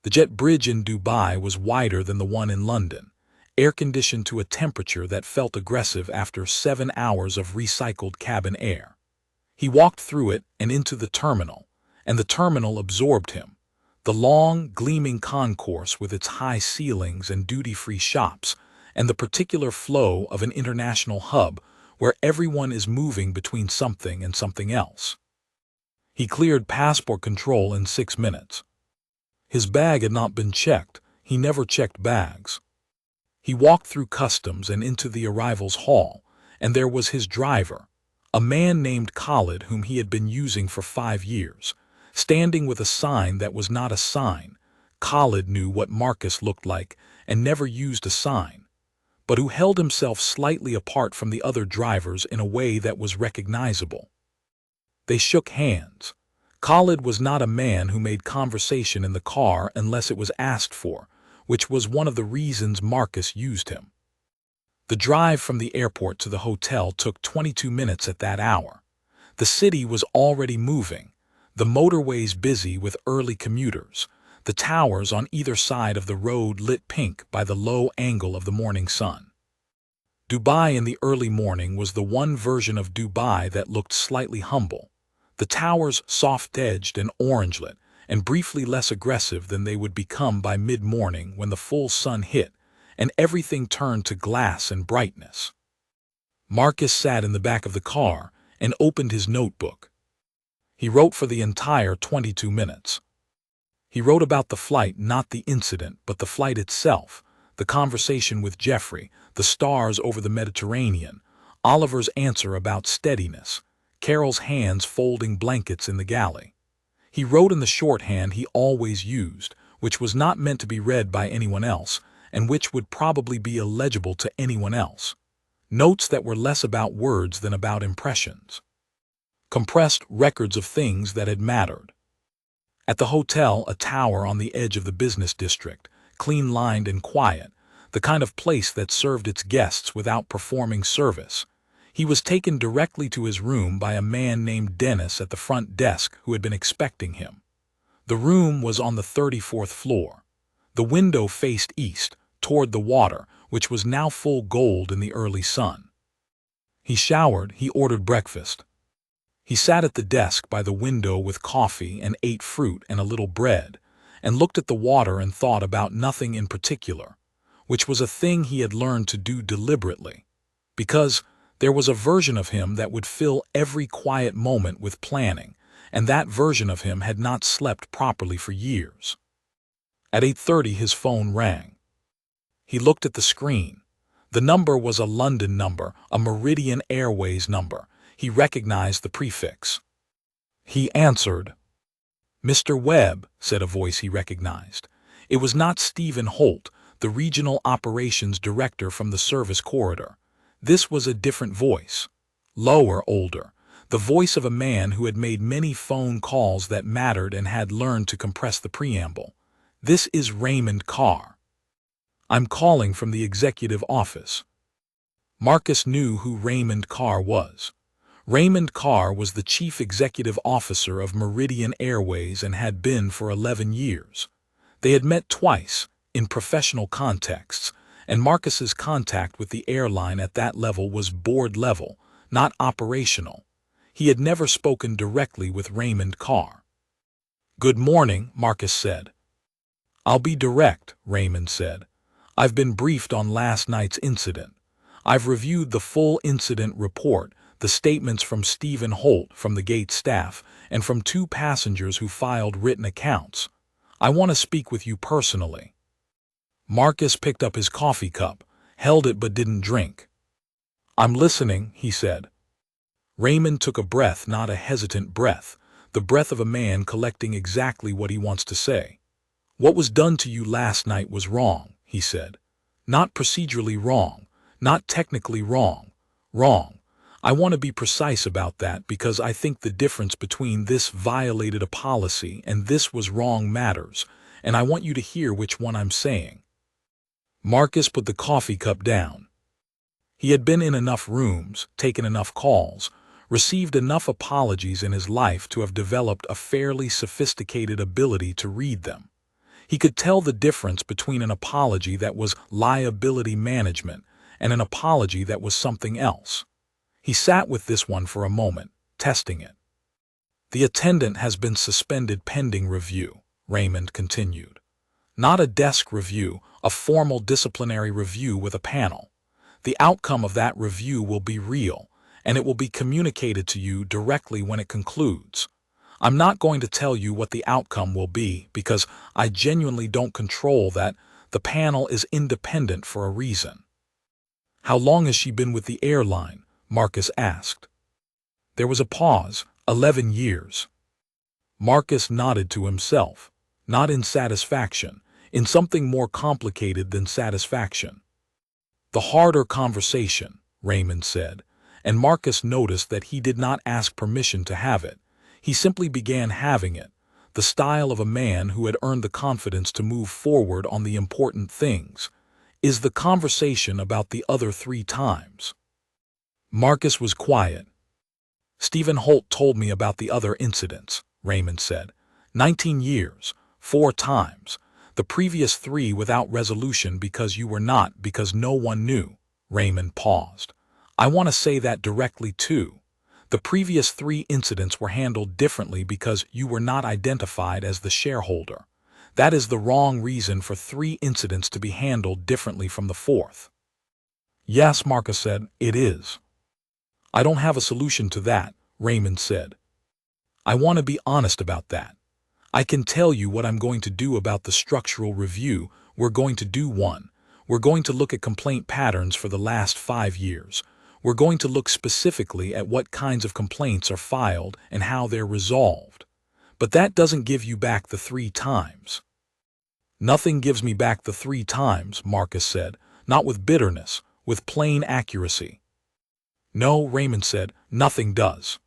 A: The jet bridge in Dubai was wider than the one in London, air-conditioned to a temperature that felt aggressive after 7 hours of recycled cabin air. He walked through it and into the terminal, and the terminal absorbed him. The long, gleaming concourse with its high ceilings and duty-free shops, and the particular flow of an international hub where everyone is moving between something and something else. He cleared passport control in 6 minutes. His bag had not been checked. He never checked bags. He walked through customs and into the arrivals hall, and there was his driver, a man named Khalid whom he had been using for 5 years, standing with a sign that was not a sign. Khalid knew what Marcus looked like and never used a sign, but who held himself slightly apart from the other drivers in a way that was recognizable. They shook hands. Khalid was not a man who made conversation in the car unless it was asked for, which was one of the reasons Marcus used him. The drive from the airport to the hotel took 22 minutes at that hour. The city was already moving, the motorways busy with early commuters, the towers on either side of the road lit pink by the low angle of the morning sun. Dubai in the early morning was the one version of Dubai that looked slightly humble, the towers soft-edged and orange-lit, and briefly less aggressive than they would become by mid-morning when the full sun hit, and everything turned to glass and brightness. Marcus sat in the back of the car and opened his notebook. He wrote for the entire 22 minutes. He wrote about the flight, not the incident, but the flight itself, the conversation with Jeffrey, the stars over the Mediterranean, Oliver's answer about steadiness, Carol's hands folding blankets in the galley. He wrote in the shorthand he always used, which was not meant to be read by anyone else, and which would probably be illegible to anyone else. Notes that were less about words than about impressions. compressed records of things that had mattered. At the hotel, a tower on the edge of the business district, clean-lined and quiet, the kind of place that served its guests without performing service. He was taken directly to his room by a man named Dennis at the front desk who had been expecting him. The room was on the 34th floor. The window faced east, toward the water, which was now full gold in the early sun. He showered, he ordered breakfast. He sat at the desk by the window with coffee and ate fruit and a little bread, and looked at the water and thought about nothing in particular, which was a thing he had learned to do deliberately, because there was a version of him that would fill every quiet moment with planning, and that version of him had not slept properly for years. At 8:30 his phone rang. He looked at the screen. The number was a London number, a Meridian Airways number. He recognized the prefix. He answered. "Mr. Webb," said a voice he recognized. It was not Stephen Holt, the regional operations director from the service corridor. This was a different voice. Lower, older. The voice of a man who had made many phone calls that mattered and had learned to compress the preamble. "This is Raymond Carr. I'm calling from the executive office." Marcus knew who Raymond Carr was. Raymond Carr was the chief executive officer of Meridian Airways and had been for 11 years. They had met twice, in professional contexts, and Marcus's contact with the airline at that level was board level, not operational. He had never spoken directly with Raymond Carr. "Good morning," Marcus said. "I'll be direct," Raymond said. "I've been briefed on last night's incident. I've reviewed the full incident report, the statements from Stephen Holt from the gate staff, and from 2 passengers who filed written accounts. I want to speak with you personally." Marcus picked up his coffee cup, held it but didn't drink. "I'm listening," he said. Raymond took a breath, not a hesitant breath, the breath of a man collecting exactly what he wants to say. "What was done to you last night was wrong," he said. "Not procedurally wrong, not technically wrong. Wrong. I want to be precise about that because I think the difference between this violated a policy and this was wrong matters, and I want you to hear which one I'm saying." Marcus put the coffee cup down. He had been in enough rooms, taken enough calls, received enough apologies in his life to have developed a fairly sophisticated ability to read them. He could tell the difference between an apology that was liability management and an apology that was something else. He sat with this one for a moment, testing it. "The attendant has been suspended pending review," Raymond continued. "Not a desk review, a formal disciplinary review with a panel. The outcome of that review will be real, and it will be communicated to you directly when it concludes. I'm not going to tell you what the outcome will be because I genuinely don't control that. The panel is independent for a reason." "How long has she been with the airline?" Marcus asked. There was a pause. 11 years. Marcus nodded to himself, not in satisfaction, in something more complicated than satisfaction. "The harder conversation," Raymond said, and Marcus noticed that he did not ask permission to have it. He simply began having it, the style of a man who had earned the confidence to move forward on the important things. "Is the conversation about the other 3 times?" Marcus was quiet. "Stephen Holt told me about the other incidents," Raymond said. 19 years, 4 times. The previous 3 without resolution because you were not, because no one knew." Raymond paused. "I want to say that directly too. The previous 3 incidents were handled differently because you were not identified as the shareholder. That is the wrong reason for 3 incidents to be handled differently from the 4th. "Yes," Marcus said, "it is." "I don't have a solution to that," Raymond said. "I want to be honest about that. I can tell you what I'm going to do about the structural review. We're going to do one. We're going to look at complaint patterns for the last 5 years. We're going to look specifically at what kinds of complaints are filed and how they're resolved. But that doesn't give you back the 3 times. "Nothing gives me back the 3 times, Marcus said, not with bitterness, with plain accuracy. "No," Raymond said, "nothing does."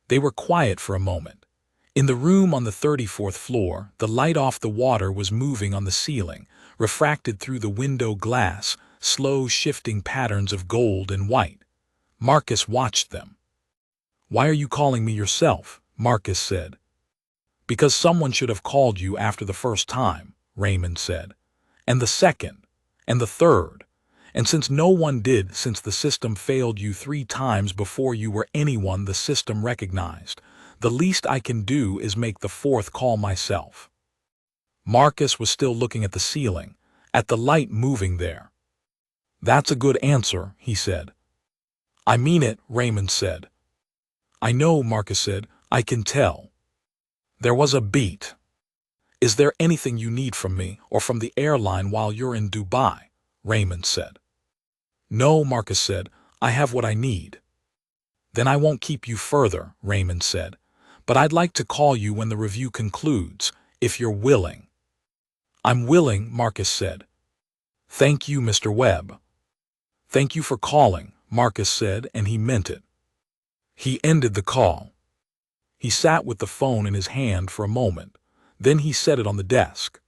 A: They were quiet for a moment. In the room on the 34th floor, the light off the water was moving on the ceiling, refracted through the window glass, slow shifting patterns of gold and white. Marcus watched them. "Why are you calling me yourself?" Marcus said. "Because someone should have called you after the first time," Raymond said. "And the second. And the third. And since no one did, since the system failed you 3 times before you were anyone the system recognized, the least I can do is make the 4th call myself." Marcus was still looking at the ceiling, at the light moving there. "That's a good answer," he said. "I mean it," Raymond said. "I know," Marcus said. "I can tell." There was a beat. "Is there anything you need from me or from the airline while you're in Dubai?" Raymond said. "No," Marcus said. "I have what I need." "Then I won't keep you further," Raymond said. "But I'd like to call you when the review concludes, if you're willing." "I'm willing," Marcus said. "Thank you, Mr. Webb." "Thank you for calling," Marcus said, and he meant it. He ended the call. He sat with the phone in his hand for a moment. Then he set it on the desk.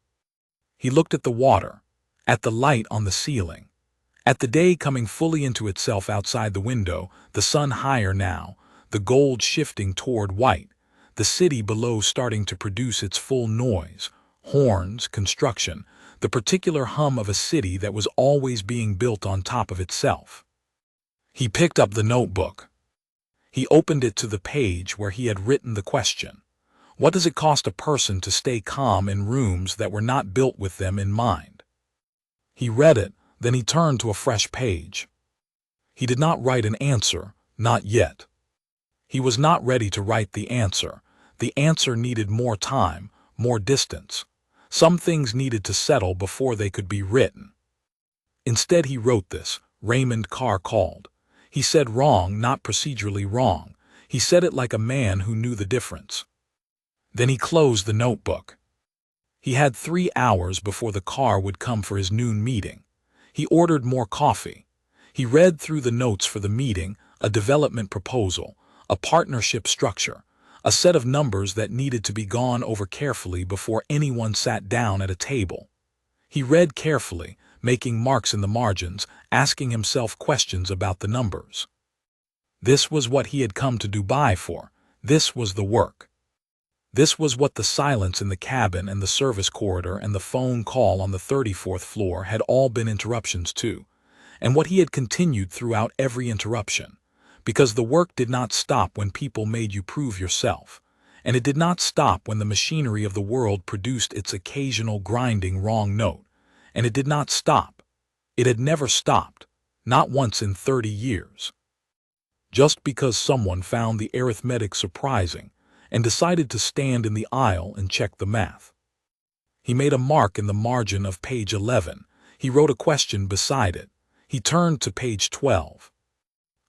A: He looked at the water, at the light on the ceiling, at the day coming fully into itself outside the window, the sun higher now, the gold shifting toward white, the city below starting to produce its full noise, horns, construction, the particular hum of a city that was always being built on top of itself. He picked up the notebook. He opened it to the page where he had written the question. What does it cost a person to stay calm in rooms that were not built with them in mind? He read it, then he turned to a fresh page. He did not write an answer, not yet. He was not ready to write the answer. The answer needed more time, more distance. Some things needed to settle before they could be written. Instead he wrote this. Raymond Carr called. He said wrong, not procedurally wrong. He said it like a man who knew the difference. Then he closed the notebook. He had 3 hours before the car would come for his noon meeting. He ordered more coffee. He read through the notes for the meeting, a development proposal, a partnership structure, a set of numbers that needed to be gone over carefully before anyone sat down at a table. He read carefully, making marks in the margins, asking himself questions about the numbers. This was what he had come to Dubai for. This was the work. This was what the silence in the cabin and the service corridor and the phone call on the 34th floor had all been interruptions to, and what he had continued throughout every interruption, because the work did not stop when people made you prove yourself, and it did not stop when the machinery of the world produced its occasional grinding wrong note, and it did not stop. It had never stopped, not once in 30 years. Just because someone found the arithmetic surprising and decided to stand in the aisle and check the math. He made a mark in the margin of page 11. He wrote a question beside it. He turned to page 12.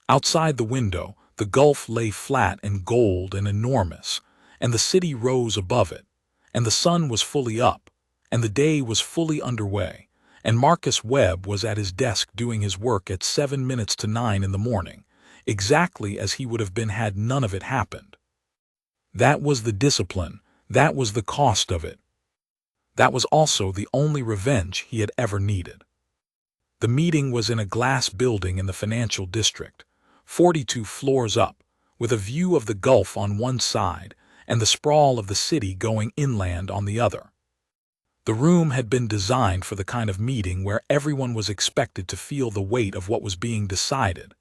A: Outside the window, the gulf lay flat and gold and enormous, and the city rose above it, and the sun was fully up, and the day was fully underway, and Marcus Webb was at his desk doing his work at 7 minutes to 9 in the morning, exactly as he would have been had none of it happened. That was the discipline, that was the cost of it. That was also the only revenge he had ever needed. The meeting was in a glass building in the financial district, 42 floors up, with a view of the Gulf on one side and the sprawl of the city going inland on the other. The room had been designed for the kind of meeting where everyone was expected to feel the weight of what was being decided.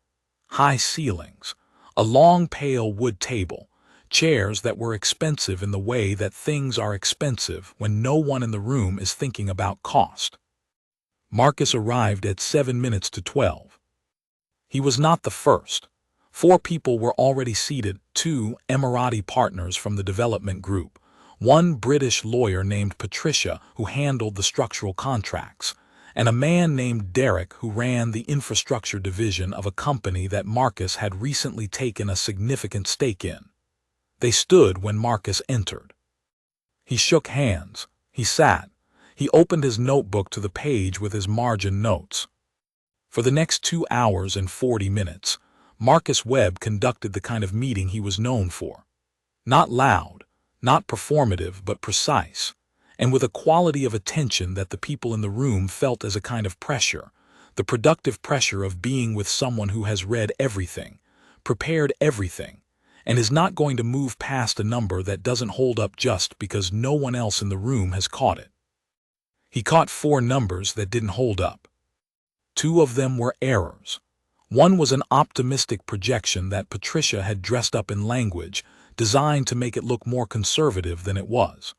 A: High ceilings, a long pale wood table, chairs that were expensive in the way that things are expensive when no one in the room is thinking about cost. Marcus arrived at 7 minutes to 12. He was not the first. 4 people were already seated, 2 Emirati partners from the development group, 1 British lawyer named Patricia who handled the structural contracts, and a man named Derek who ran the infrastructure division of a company that Marcus had recently taken a significant stake in. They stood when Marcus entered. He shook hands. He sat. He opened his notebook to the page with his margin notes. For the next 2 hours and 40 minutes, Marcus Webb conducted the kind of meeting he was known for. Not loud, not performative, but precise, and with a quality of attention that the people in the room felt as a kind of pressure, the productive pressure of being with someone who has read everything, prepared everything, and is not going to move past a number that doesn't hold up just because no one else in the room has caught it. He caught 4 numbers that didn't hold up. 2 of them were errors. One was an optimistic projection that Patricia had dressed up in language designed to make it look more conservative than it was.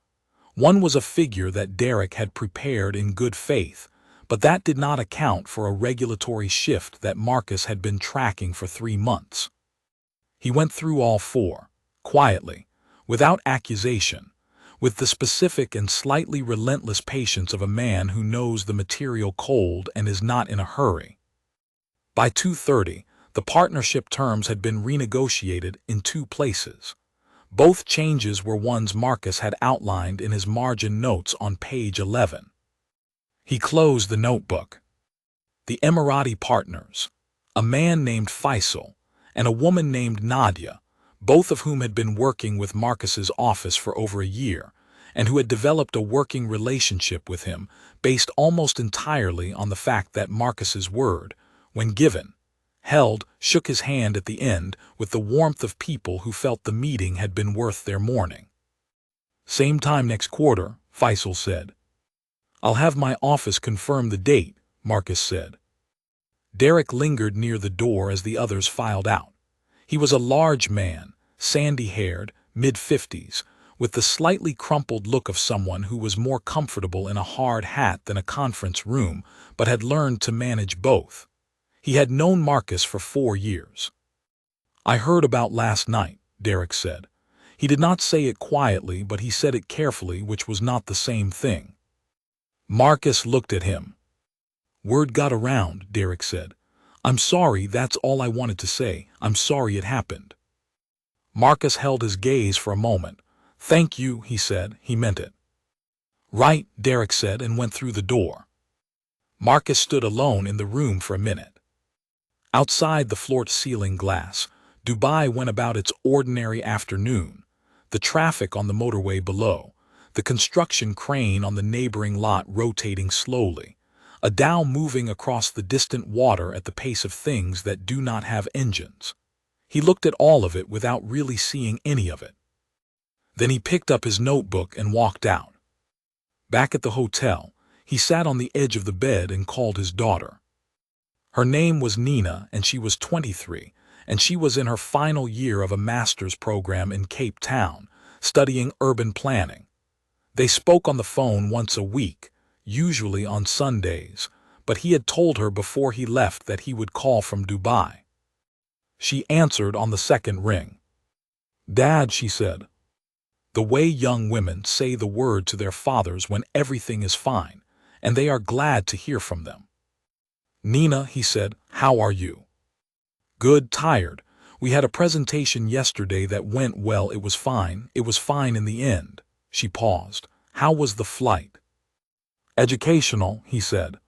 A: One was a figure that Derek had prepared in good faith, but that did not account for a regulatory shift that Marcus had been tracking for 3 months. He went through all 4, quietly, without accusation, with the specific and slightly relentless patience of a man who knows the material cold and is not in a hurry. By 2:30, the partnership terms had been renegotiated in 2 places. Both changes were ones Marcus had outlined in his margin notes on page 11. He closed the notebook. The Emirati partners, a man named Faisal and a woman named Nadia, both of whom had been working with Marcus's office for over a year, and who had developed a working relationship with him based almost entirely on the fact that Marcus's word, when given, held, shook his hand at the end with the warmth of people who felt the meeting had been worth their mourning. "Same time next quarter," Faisal said. "I'll have my office confirm the date," Marcus said. Derek lingered near the door as the others filed out. He was a large man, sandy-haired, mid-50s, with the slightly crumpled look of someone who was more comfortable in a hard hat than a conference room, but had learned to manage both. He had known Marcus for 4 years. "I heard about last night," Derek said. He did not say it quietly, but he said it carefully, which was not the same thing. Marcus looked at him. "Word got around," Derek said. "I'm sorry, that's all I wanted to say. I'm sorry it happened." Marcus held his gaze for a moment. "Thank you," he said. He meant it. "Right," Derek said, and went through the door. Marcus stood alone in the room for a minute. Outside the floor-to-ceiling glass, Dubai went about its ordinary afternoon. The traffic on the motorway below, the construction crane on the neighboring lot rotating slowly, a dhow moving across the distant water at the pace of things that do not have engines. He looked at all of it without really seeing any of it. Then he picked up his notebook and walked out. Back at the hotel, he sat on the edge of the bed and called his daughter. Her name was Nina, and she was 23, and she was in her final year of a master's program in Cape Town, studying urban planning. They spoke on the phone once a week, usually on Sundays, but he had told her before he left that he would call from Dubai. She answered on the second ring. "Dad," she said. The way young women say the word to their fathers when everything is fine, and they are glad to hear from them. "Nina," he said, "how are you?" "Good, tired. We had a presentation yesterday that went well. It was fine. It was fine in the end." She paused. "How was the flight?" "Educational," he said.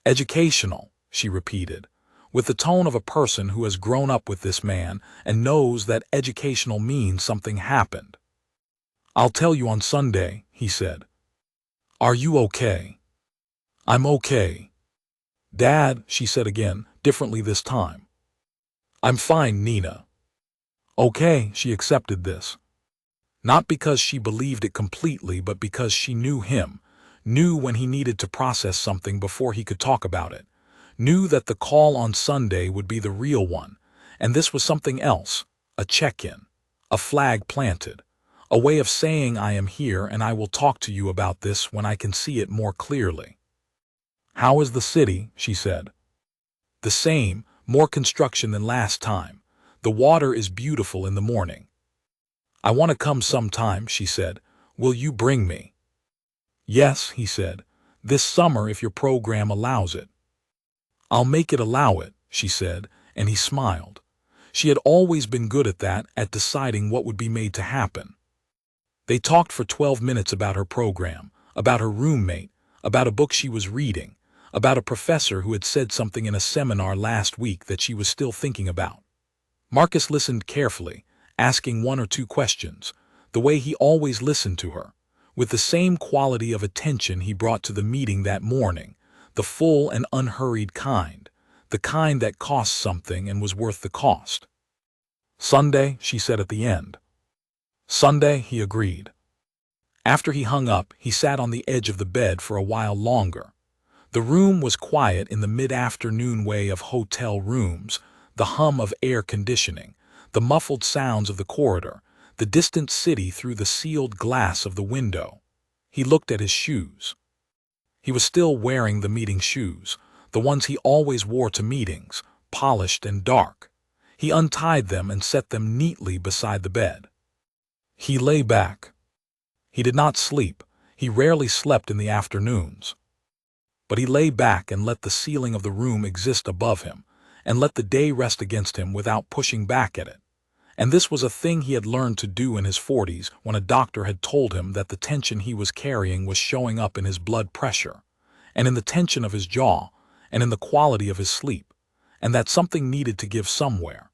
A: "Educational," she repeated, with the tone of a person who has grown up with this man and knows that educational means something happened. "I'll tell you on Sunday," he said. "Are you okay?" "I'm okay." "Dad," she said again, differently this time. "I'm fine, Nina." Okay, she accepted this. Not because she believed it completely, but because she knew him, knew when he needed to process something before he could talk about it, knew that the call on Sunday would be the real one, and this was something else, a check-in, a flag planted, a way of saying I am here and I will talk to you about this when I can see it more clearly. "How is the city?" she said. "The same, more construction than last time. The water is beautiful in the morning." "I want to come sometime," she said. "Will you bring me?" "Yes," he said. "This summer if your program allows it." "I'll make it allow it," she said, and he smiled. She had always been good at that, at deciding what would be made to happen. They talked for 12 minutes about her program, about her roommate, about a book she was reading, about a professor who had said something in a seminar last week that she was still thinking about. Marcus listened carefully, asking one or two questions, the way he always listened to her, with the same quality of attention he brought to the meeting that morning, the full and unhurried kind, the kind that cost something and was worth the cost. "Sunday," she said at the end. "Sunday," he agreed. After he hung up, he sat on the edge of the bed for a while longer. The room was quiet in the mid-afternoon way of hotel rooms, the hum of air conditioning, the muffled sounds of the corridor, the distant city through the sealed glass of the window. He looked at his shoes. He was still wearing the meeting shoes, the ones he always wore to meetings, polished and dark. He untied them and set them neatly beside the bed. He lay back. He did not sleep. He rarely slept in the afternoons. But he lay back and let the ceiling of the room exist above him, and let the day rest against him without pushing back at it. And this was a thing he had learned to do in his 40s when a doctor had told him that the tension he was carrying was showing up in his blood pressure, and in the tension of his jaw, and in the quality of his sleep, and that something needed to give somewhere.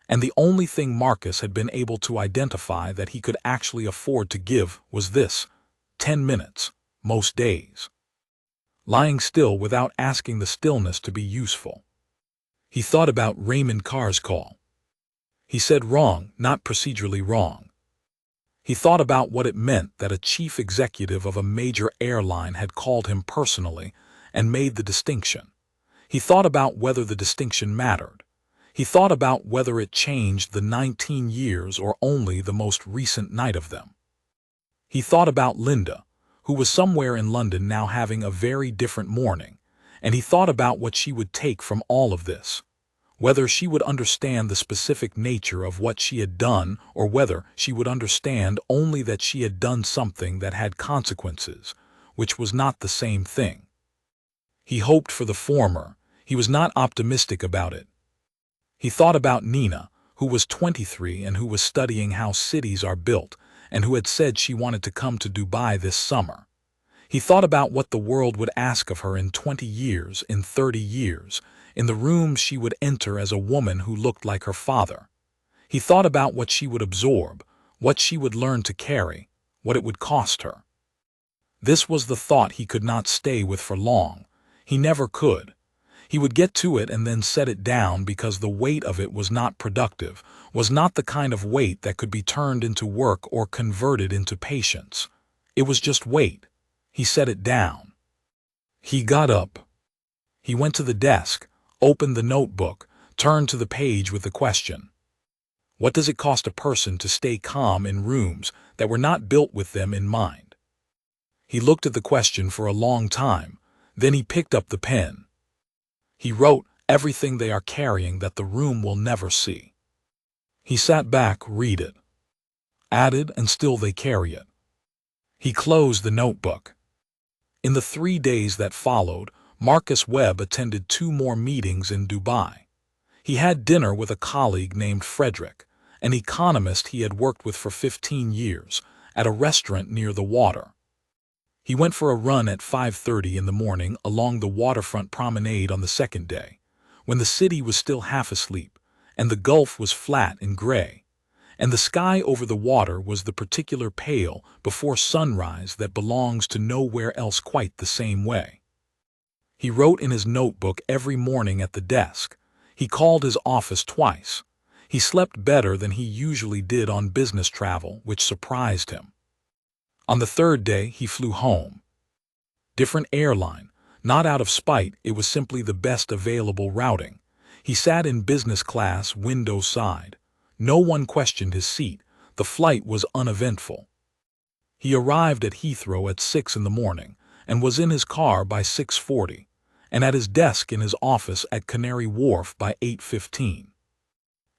A: And the only thing Marcus had been able to identify that he could actually afford to give was this: 10 minutes, most days. Lying still without asking the stillness to be useful. He thought about Raymond Carr's call. He said wrong, not procedurally wrong. He thought about what it meant that a chief executive of a major airline had called him personally and made the distinction. He thought about whether the distinction mattered. He thought about whether it changed the 19 years or only the most recent night of them. He thought about Linda, who was somewhere in London now having a very different morning, and he thought about what she would take from all of this, whether she would understand the specific nature of what she had done or whether she would understand only that she had done something that had consequences, which was not the same thing. He hoped for the former. He was not optimistic about it. He thought about Nina, who was 23 and who was studying how cities are built, and who had said she wanted to come to Dubai this summer. He thought about what the world would ask of her in 20 years, in 30 years, in the rooms she would enter as a woman who looked like her father. He thought about what she would absorb, what she would learn to carry, what it would cost her. This was the thought he could not stay with for long. He never could. He would get to it and then set it down because the weight of it was not productive, was not the kind of weight that could be turned into work or converted into patience. It was just weight. He set it down. He got up. He went to the desk, opened the notebook, turned to the page with the question: what does it cost a person to stay calm in rooms that were not built with them in mind? He looked at the question for a long time, then he picked up the pen. He wrote everything they are carrying that the room will never see. He sat back, read it. Added, and still they carry it. He closed the notebook. In the 3 days that followed, Marcus Webb attended 2 more meetings in Dubai. He had dinner with a colleague named Frederick, an economist he had worked with for 15 years, at a restaurant near the water. He went for a run at 5:30 in the morning along the waterfront promenade on the second day, when the city was still half asleep, and the Gulf was flat and gray, and the sky over the water was the particular pale before sunrise that belongs to nowhere else quite the same way. He wrote in his notebook every morning at the desk. He called his office twice. He slept better than he usually did on business travel, which surprised him. On the 3rd day, he flew home. Different airline. Not out of spite, it was simply the best available routing. He sat in business class, window side. No one questioned his seat. The flight was uneventful. He arrived at Heathrow at 6 in the morning and was in his car by 6:40, and at his desk in his office at Canary Wharf by 8:15.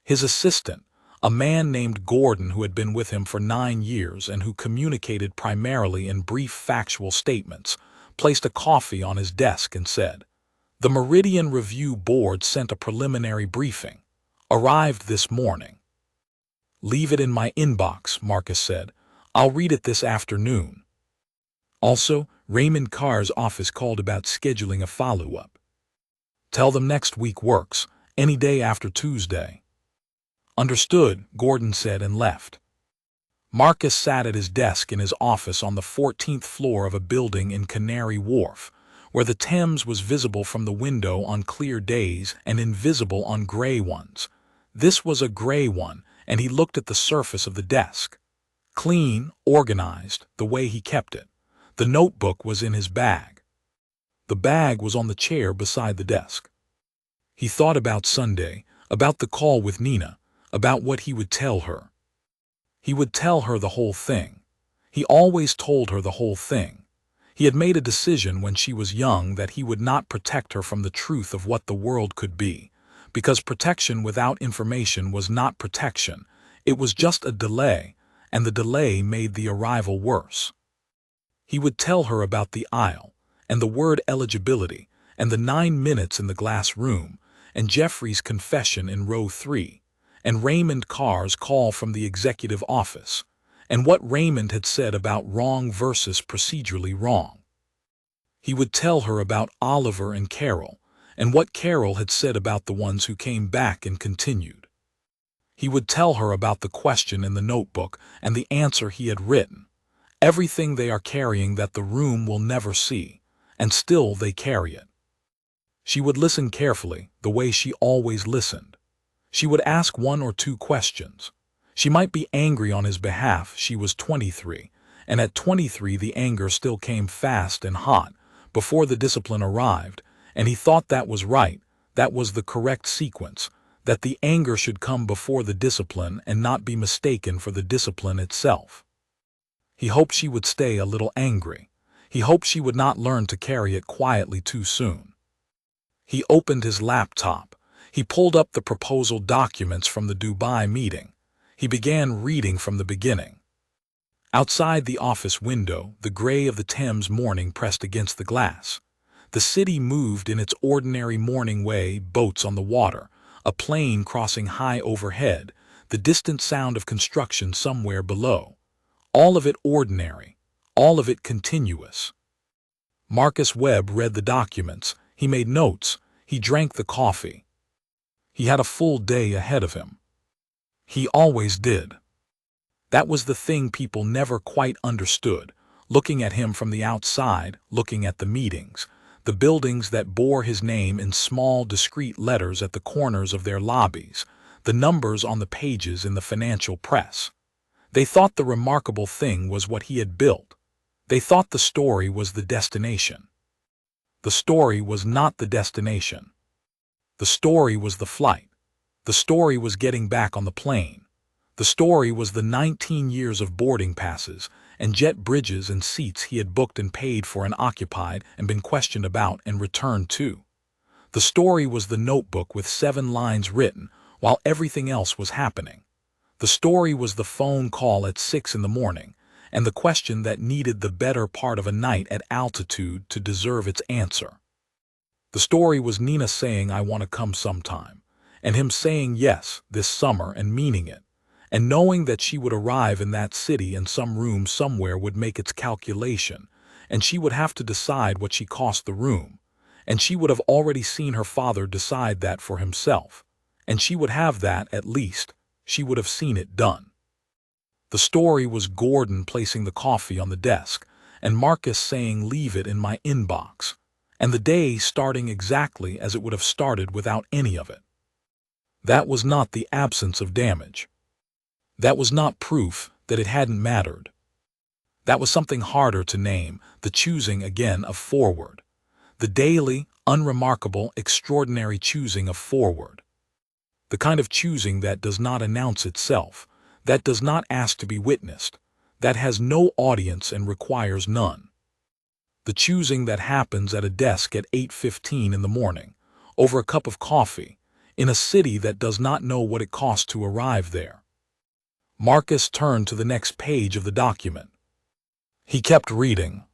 A: His assistant, a man named Gordon who had been with him for 9 years and who communicated primarily in brief factual statements, placed a coffee on his desk and said, "The Meridian Review Board sent a preliminary briefing. Arrived this morning." "Leave it in my inbox," Marcus said. "I'll read it this afternoon." Also, Raymond Carr's office called about scheduling a follow-up. Tell them next week works, any day after Tuesday. Understood, Gordon said and left. Marcus sat at his desk in his office on the 14th floor of a building in Canary Wharf, where the Thames was visible from the window on clear days and invisible on gray ones. This was a gray one, and he looked at the surface of the desk. Clean, organized, the way he kept it. The notebook was in his bag. The bag was on the chair beside the desk. He thought about Sunday, about the call with Nina, about what he would tell her. He would tell her the whole thing. He always told her the whole thing. He had made a decision when she was young that he would not protect her from the truth of what the world could be, because protection without information was not protection. It was just a delay, and the delay made the arrival worse. He would tell her about the aisle, and the word eligibility, and the 9 minutes in the glass room, and Jeffrey's confession in row 3, and Raymond Carr's call from the executive office, and what Raymond had said about wrong versus procedurally wrong. He would tell her about Oliver and Carol, and what Carol had said about the ones who came back and continued. He would tell her about the question in the notebook and the answer he had written. Everything they are carrying that the room will never see, and still they carry it. She would listen carefully, the way she always listened. She would ask 1 or 2 questions. She might be angry on his behalf. She was 23, and at 23 the anger still came fast and hot, before the discipline arrived, and he thought that was right, that was the correct sequence, that the anger should come before the discipline and not be mistaken for the discipline itself. He hoped she would stay a little angry. He hoped she would not learn to carry it quietly too soon. He opened his laptop. He pulled up the proposal documents from the Dubai meeting. He began reading from the beginning. Outside the office window, the gray of the Thames morning pressed against the glass. The city moved in its ordinary morning way, boats on the water, a plane crossing high overhead, the distant sound of construction somewhere below. All of it ordinary, all of it continuous. Marcus Webb read the documents. He made notes. He drank the coffee. He had a full day ahead of him. He always did. That was the thing people never quite understood, looking at him from the outside, looking at the meetings, the buildings that bore his name in small, discreet letters at the corners of their lobbies, the numbers on the pages in the financial press. They thought the remarkable thing was what he had built. They thought the story was the destination. The story was not the destination. The story was the flight. The story was getting back on the plane. The story was the 19 years of boarding passes and jet bridges and seats he had booked and paid for and occupied and been questioned about and returned to. The story was the notebook with 7 lines written while everything else was happening. The story was the phone call at 6 in the morning and the question that needed the better part of a night at altitude to deserve its answer. The story was Nina saying, "I want to come sometime," and him saying yes this summer and meaning it, and knowing that she would arrive in that city and some room somewhere would make its calculation, and she would have to decide what she cost the room, and she would have already seen her father decide that for himself, and she would have that at least, she would have seen it done. The story was Gordon placing the coffee on the desk, and Marcus saying, "Leave it in my inbox," and the day starting exactly as it would have started without any of it. That was not the absence of damage. That was not proof that it hadn't mattered. That was something harder to name, the choosing again of forward. The daily, unremarkable, extraordinary choosing of forward. The kind of choosing that does not announce itself, that does not ask to be witnessed, that has no audience and requires none. The choosing that happens at a desk at 8:15 in the morning, over a cup of coffee, in a city that does not know what it costs to arrive there. Marcus turned to the next page of the document. He kept reading.